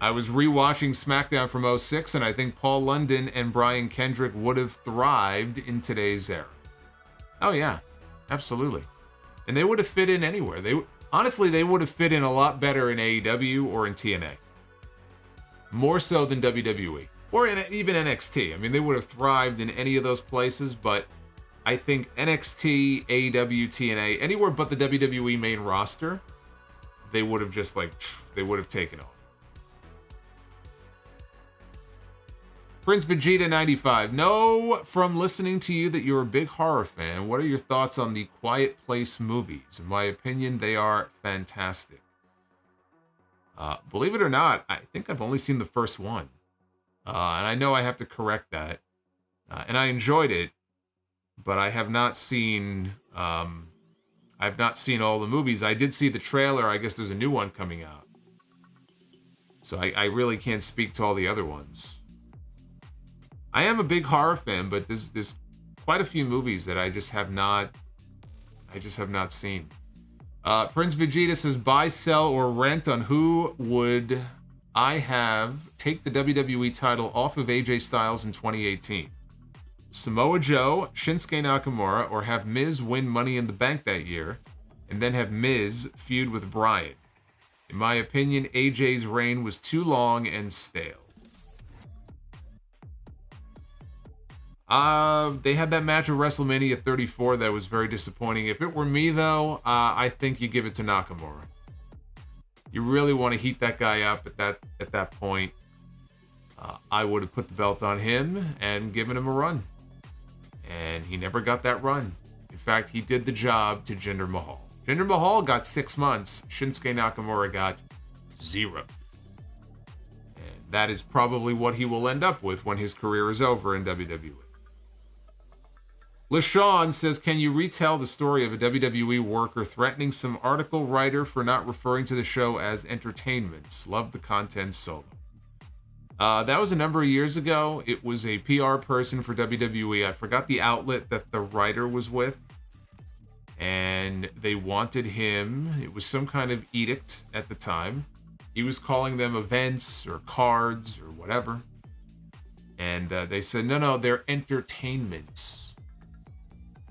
I was rewatching SmackDown from 06, and I think Paul London and Brian Kendrick would have thrived in today's era. Oh yeah, absolutely. And they would have fit in anywhere. Honestly, they would have fit in a lot better in AEW or in TNA. More so than WWE. Or even NXT. I mean, they would have thrived in any of those places, but I think NXT, AEW, TNA, anywhere but the WWE main roster, they would have just they would have taken off. Prince Vegeta 95. Know from listening to you that you're a big horror fan. What are your thoughts on the Quiet Place movies? In my opinion, they are fantastic. Believe it or not, I think I've only seen the first one. And I know I have to correct that. And I enjoyed it, but I have not seen all the movies. I did see the trailer. I guess there's a new one coming out. So I really can't speak to all the other ones. I am a big horror fan, but there's quite a few movies that I just have not seen. Prince Vegeta says buy, sell, or rent on who would I have take the WWE title off of AJ Styles in 2018. Samoa Joe, Shinsuke Nakamura, or have Miz win Money in the Bank that year, and then have Miz feud with Bryan. In my opinion, AJ's reign was too long and stale. They had that match at WrestleMania 34 that was very disappointing. If it were me, though, I think you give it to Nakamura. You really want to heat that guy up at that point. I would have put the belt on him and given him a run. And he never got that run. In fact, he did the job to Jinder Mahal. Jinder Mahal got 6 months. Shinsuke Nakamura got 0. And that is probably what he will end up with when his career is over in WWE. LaShawn says, can you retell the story of a WWE worker threatening some article writer for not referring to the show as entertainments? Love the content solo. That was a number of years ago. It was a PR person for WWE. I forgot the outlet that the writer was with. And they wanted him. It was some kind of edict at the time. He was calling them events or cards or whatever. And they said, no, they're entertainments.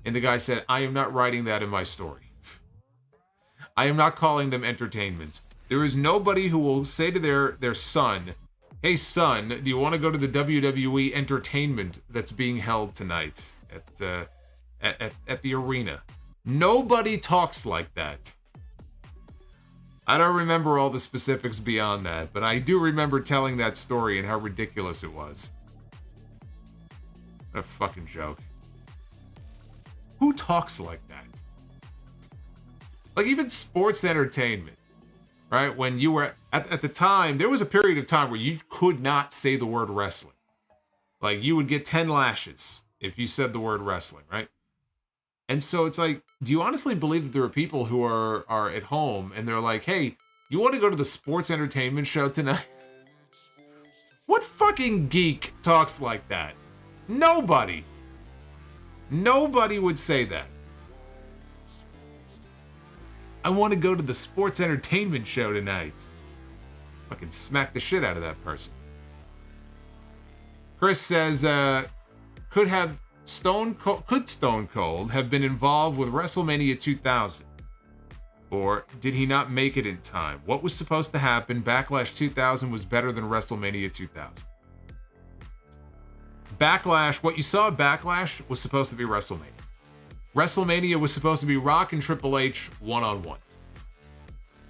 And the guy said, I am not writing that in my story. I am not calling them entertainments. There is nobody who will say to their son, hey son, do you want to go to the WWE entertainment that's being held tonight at the arena? Nobody talks like that. I don't remember all the specifics beyond that, but I do remember telling that story and how ridiculous it was. What a fucking joke. Who talks like that? Like even sports entertainment, right? When you were at the time, there was a period of time where you could not say the word wrestling. Like you would get 10 lashes if you said the word wrestling, right? And so it's like, do you honestly believe that there are people who are at home and they're like, hey, you want to go to the sports entertainment show tonight? What fucking geek talks like that? Nobody. Nobody would say that. I want to go to the sports entertainment show tonight. Fucking smack the shit out of that person. Chris says, could Stone Cold have been involved with WrestleMania 2000? Or did he not make it in time? What was supposed to happen? Backlash 2000 was better than WrestleMania 2000. Backlash, what you saw at Backlash was supposed to be WrestleMania. WrestleMania was supposed to be Rock and Triple H one-on-one.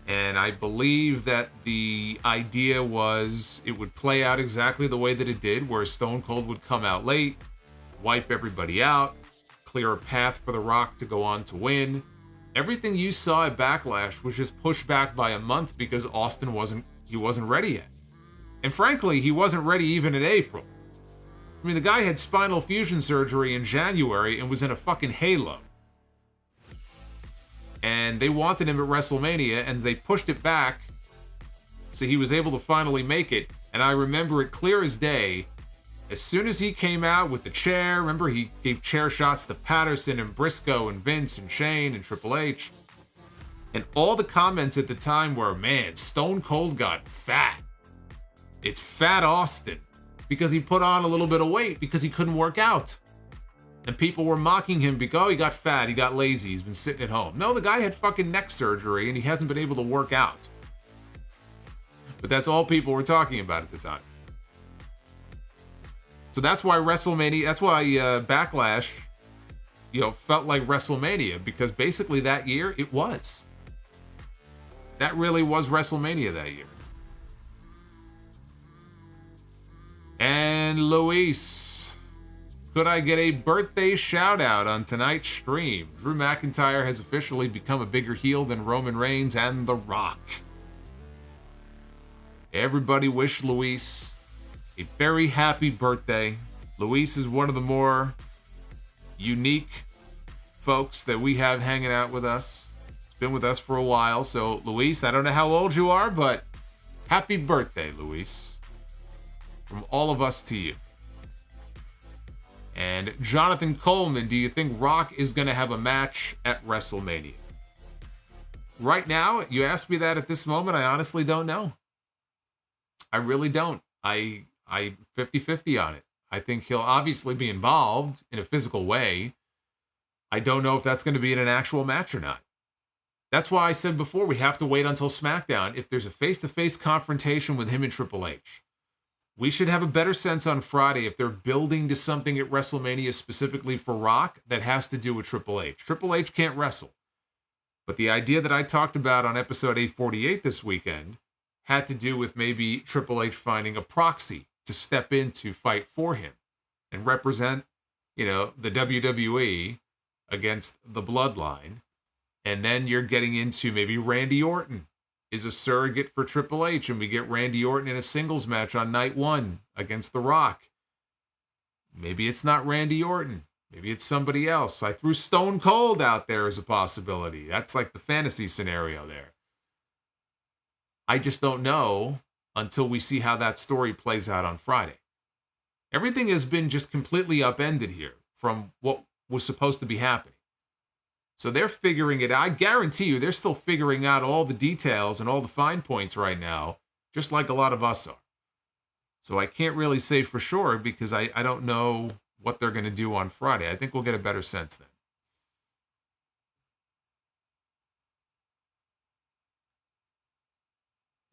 And I believe that the idea was it would play out exactly the way that it did, where Stone Cold would come out late, wipe everybody out, clear a path for The Rock to go on to win. Everything you saw at Backlash was just pushed back by a month because Austin wasn't ready yet. And frankly, he wasn't ready even in April. I mean, the guy had spinal fusion surgery in January and was in a fucking halo. And they wanted him at WrestleMania and they pushed it back so he was able to finally make it. And I remember it clear as day. As soon as he came out with the chair, remember he gave chair shots to Patterson and Briscoe and Vince and Shane and Triple H. And all the comments at the time were, man, Stone Cold got fat. It's Fat Austin. Because he put on a little bit of weight because he couldn't work out. And people were mocking him because, oh, he got fat, he got lazy, he's been sitting at home. No, the guy had fucking neck surgery and he hasn't been able to work out. But that's all people were talking about at the time. So that's why WrestleMania, that's why Backlash, felt like WrestleMania, because basically that year it was. That really was WrestleMania that year. And Luis, could I get a birthday shout out on tonight's stream? Drew McIntyre has officially become a bigger heel than Roman Reigns and The Rock. Everybody wish Luis a very happy birthday. Luis is one of the more unique folks that we have hanging out with us. It's been with us for a while. So Luis, I don't know how old you are, but happy birthday, Luis. From all of us to you. And Jonathan Coleman, do you think Rock is going to have a match at WrestleMania? Right now, you ask me that at this moment, I honestly don't know. I really don't. I 50-50 on it. I think he'll obviously be involved in a physical way. I don't know if that's going to be in an actual match or not. That's why I said before we have to wait until SmackDown. If there's a face-to-face confrontation with him and Triple H, we should have a better sense on Friday if they're building to something at WrestleMania specifically for Rock that has to do with Triple H. Triple H can't wrestle. But the idea that I talked about on episode 848 this weekend had to do with maybe Triple H finding a proxy to step in to fight for him and represent, the WWE against the Bloodline. And then you're getting into maybe Randy Orton is a surrogate for Triple H, and we get Randy Orton in a singles match on night 1 against The Rock. Maybe it's not Randy Orton. Maybe it's somebody else. I threw Stone Cold out there as a possibility. That's like the fantasy scenario there. I just don't know until we see how that story plays out on Friday. Everything has been just completely upended here from what was supposed to be happening. So they're figuring it out. I guarantee you they're still figuring out all the details and all the fine points right now, just like a lot of us are. So I can't really say for sure because I don't know what they're going to do on Friday. I think we'll get a better sense then.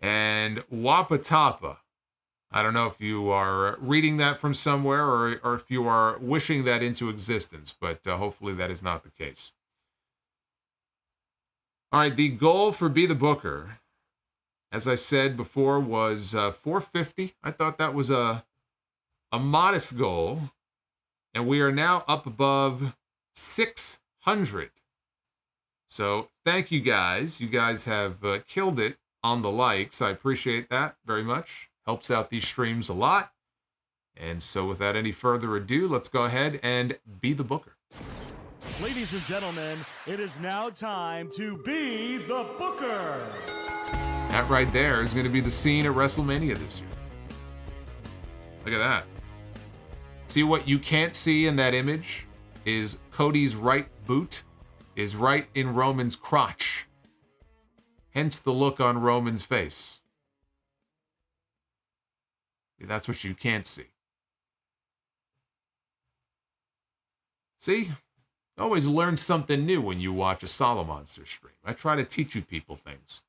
And Wapatapa. I don't know if you are reading that from somewhere or if you are wishing that into existence, but hopefully that is not the case. All right, the goal for Be the Booker, as I said before, was 450. I thought that was a modest goal, and we are now up above 600. So thank you guys. You guys have killed it on the likes. I appreciate that very much. Helps out these streams a lot. And so without any further ado, let's go ahead and be the Booker. Ladies and gentlemen, it is now time to be the Booker. That right there is going to be the scene at WrestleMania this year. Look at that. See what you can't see in that image is Cody's right boot is right in Roman's crotch. Hence the look on Roman's face. That's what you can't see. See? Always learn something new when you watch a Solomonster stream. I try to teach you people things.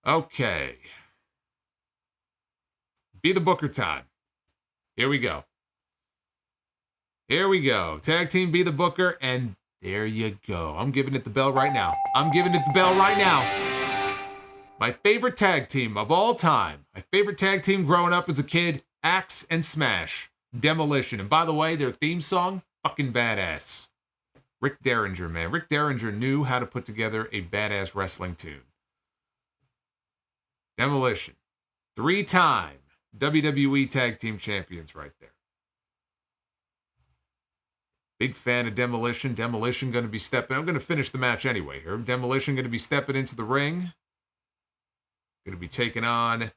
Okay. Be the Booker time. Here we go. Here we go. Tag team Be the Booker, and there you go. I'm giving it the bell right now. I'm giving it the bell right now. My favorite tag team of all time. My favorite tag team growing up as a kid, Axe and Smash. Demolition. And by the way, their theme song, fucking badass. Rick Derringer, man. Rick Derringer knew how to put together a badass wrestling tune. Demolition. 3-time WWE Tag Team Champions right there. Big fan of Demolition. Demolition going to be stepping. I'm going to finish the match anyway here. Demolition going to be stepping into the ring. Going to be taking on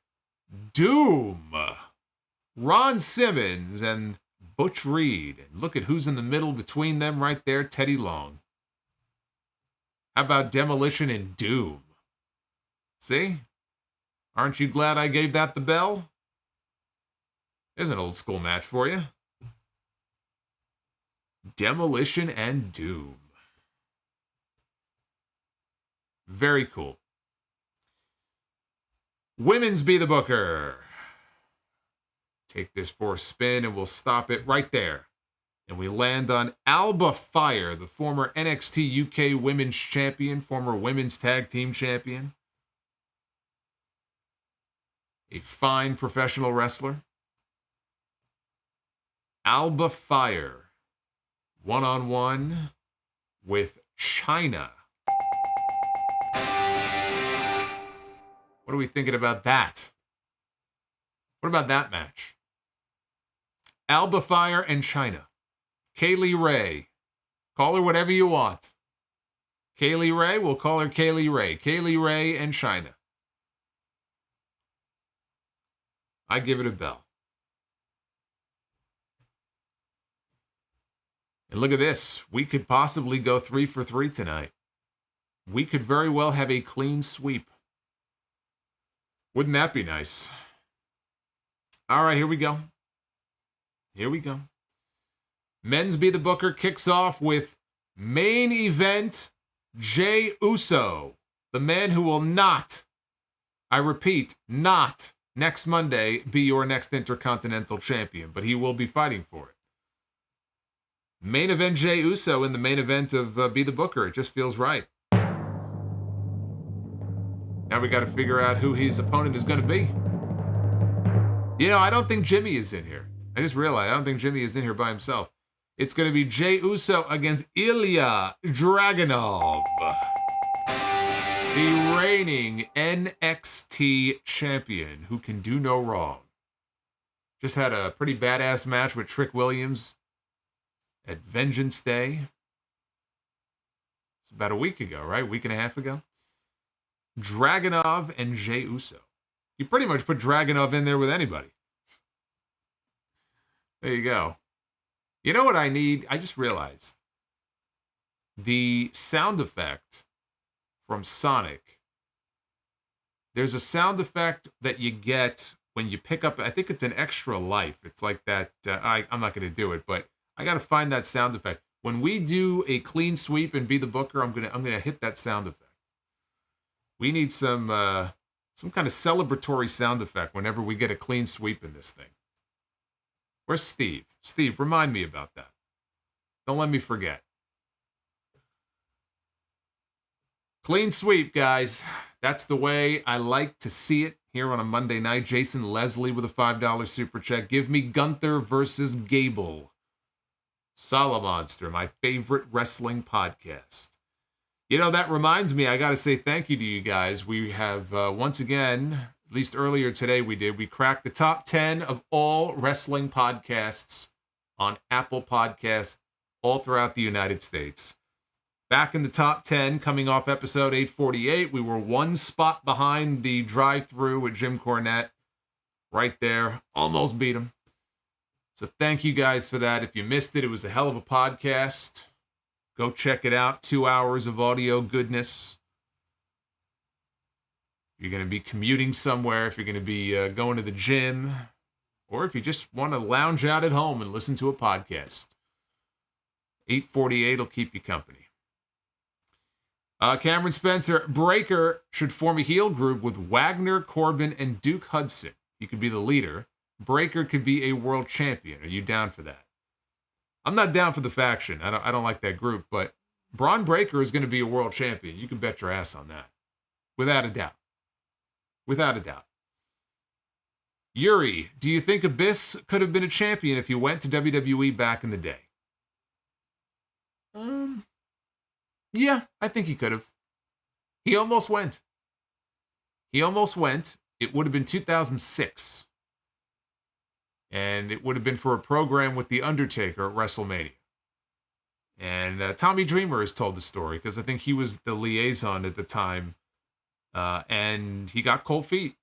Doom. Ron Simmons and Butch Reed. And look at who's in the middle between them right there, Teddy Long. How about Demolition and Doom? See? Aren't you glad I gave that the bell? There's an old school match for you. Demolition and Doom. Very cool. Women's Be the Booker. Take this for a spin and we'll stop it right there. And we land on Alba Fire, the former NXT UK Women's Champion, former Women's Tag Team Champion. A fine professional wrestler. Alba Fire, one-on-one with China. What are we thinking about that? What about that match? Alba Fire and China. Kaylee Ray. Call her whatever you want. Kaylee Ray, we'll call her Kaylee Ray. Kaylee Ray and China. I give it a bell. And look at this. We could possibly go 3 for 3 tonight. We could very well have a clean sweep. Wouldn't that be nice? All right, here we go. Here we go. Men's Be the Booker kicks off with main event Jey Uso, the man who will not, I repeat, not next Monday be your next Intercontinental Champion, but he will be fighting for it. Main event Jey Uso in the main event of Be the Booker. It just feels right. Now we got to figure out who his opponent is going to be. You know, I don't think Jimmy is in here. I just realized I don't think Jimmy is in here by himself. It's going to be Jey Uso against Ilya Dragunov, the reigning NXT champion who can do no wrong. Just had a pretty badass match with Trick Williams at Vengeance Day. It's about a week ago, right? Week and a half ago. Dragunov and Jey Uso. You pretty much put Dragunov in there with anybody. There you go. You know what I need? I just realized. The sound effect from Sonic. There's a sound effect that you get when you pick up, I think it's an extra life. It's like that, I'm not going to do it, but I got to find that sound effect. When we do a clean sweep and Be the Booker, I'm gonna hit that sound effect. We need some kind of celebratory sound effect whenever we get a clean sweep in this thing. Where's Steve? Steve, remind me about that. Don't let me forget. Clean sweep, guys. That's the way I like to see it here on a Monday night. Jason Leslie with a $5 super chat. Give me Gunther versus Gable. Solomonster, my favorite wrestling podcast. You know, that reminds me, I got to say thank you to you guys. We have, once again, at least earlier today we cracked the top 10 of all wrestling podcasts on Apple Podcasts all throughout the United States. Back in the top 10, coming off episode 848, we were one spot behind the drive-thru with Jim Cornette. Right there, almost beat him. So thank you guys for that. If you missed it, it was a hell of a podcast. Go check it out. 2 hours of audio goodness. If you're going to be commuting somewhere, if you're going to be going to the gym, or if you just want to lounge out at home and listen to a podcast, 848 will keep you company. Cameron Spencer, Breaker should form a heel group with Wagner, Corbin, and Duke Hudson. He could be the leader. Breaker could be a world champion. Are you down for that? I'm not down for the faction. I don't like that group, but Braun Breaker is going to be a world champion. You can bet your ass on that. Without a doubt. Without a doubt. Yuri, do you think Abyss could have been a champion if he went to WWE back in the day? Yeah, I think he could have. He almost went. It would have been 2006. And it would have been for a program with The Undertaker at WrestleMania. And Tommy Dreamer has told the story because I think he was the liaison at the time. And he got cold feet.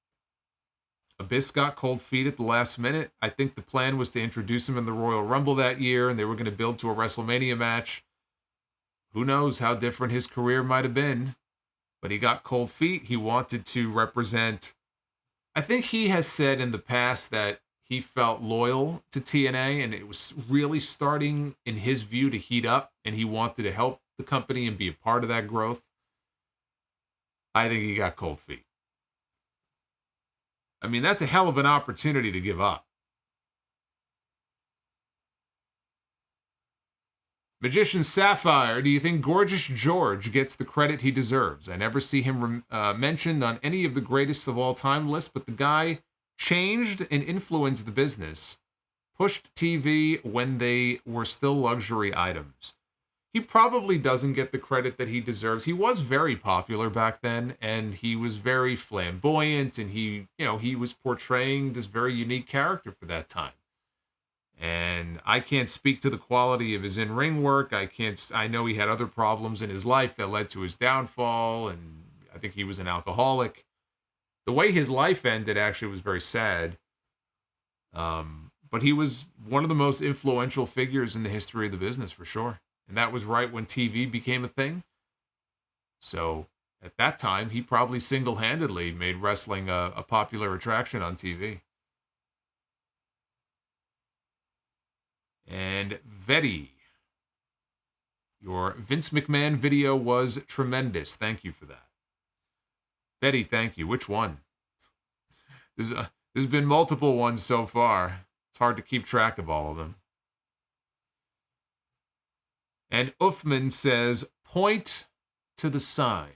Abyss got cold feet at the last minute. I think the plan was to introduce him in the Royal Rumble that year, and they were going to build to a WrestleMania match. Who knows how different his career might have been. But he got cold feet. He wanted to represent... I think he has said in the past that he felt loyal to TNA, and it was really starting, in his view, to heat up, and he wanted to help the company and be a part of that growth. I think he got cold feet. I mean, that's a hell of an opportunity to give up. Magician Sapphire, do you think Gorgeous George gets the credit he deserves? I never see him mentioned on any of the greatest of all time lists, but the guy changed and influenced the business, pushed TV when they were still luxury items. He probably doesn't get the credit that he deserves. He was very popular back then, and he was very flamboyant, and he was portraying this very unique character for that time. And I can't speak to the quality of his in-ring work. I know he had other problems in his life that led to his downfall, and I think he was an alcoholic. The way his life ended actually was very sad. But he was one of the most influential figures in the history of the business, for sure. And that was right when TV became a thing. So At that time, he probably single-handedly made wrestling a popular attraction on TV. And Vetty, your Vince McMahon video was tremendous. Thank you for that. Vetty, thank you. Which one? There's been multiple ones so far. It's hard to keep track of all of them. And Uffman says, point to the sign.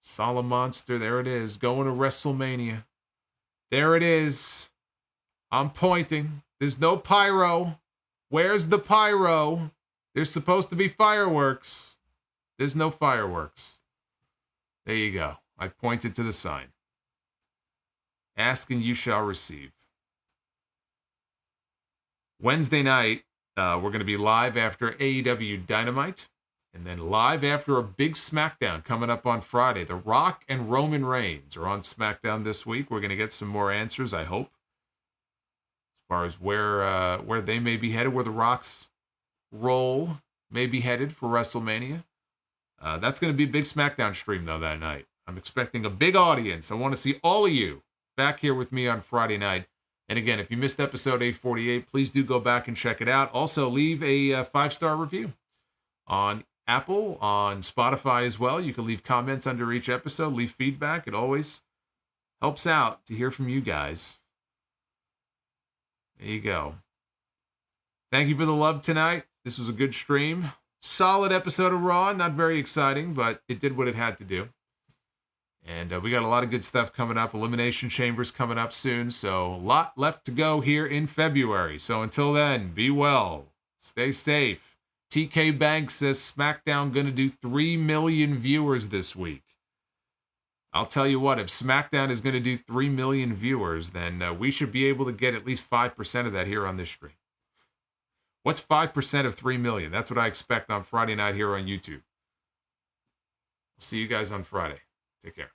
Solomonster, there it is, going to WrestleMania. There it is. I'm pointing. There's no pyro. Where's the pyro? There's supposed to be fireworks. There's no fireworks. There you go. I pointed to the sign. Ask and you shall receive. Wednesday night, we're going to be live after AEW Dynamite. And then live after a big SmackDown coming up on Friday. The Rock and Roman Reigns are on SmackDown this week. We're going to get some more answers, I hope, as far as where they may be headed, where the Rock's role may be headed for WrestleMania. That's going to be a big SmackDown stream, though, that night. I'm expecting a big audience. I want to see all of you back here with me on Friday night. And again, if you missed episode 848, please do go back and check it out. Also, leave a 5-star review on Apple, on Spotify as well. You can leave comments under each episode, leave feedback. It always helps out to hear from you guys. There you go. Thank you for the love tonight. This was a good stream. Solid episode of Raw. Not very exciting, but it did what it had to do. And we got a lot of good stuff coming up. Elimination Chamber's coming up soon. So a lot left to go here in February. So until then, be well. Stay safe. TK Banks says SmackDown going to do 3 million viewers this week. I'll tell you what, if SmackDown is going to do 3 million viewers, then we should be able to get at least 5% of that here on this stream. What's 5% of 3 million? That's what I expect on Friday night here on YouTube. I'll see you guys on Friday. Take care.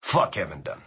Fuck Kevin Dunn.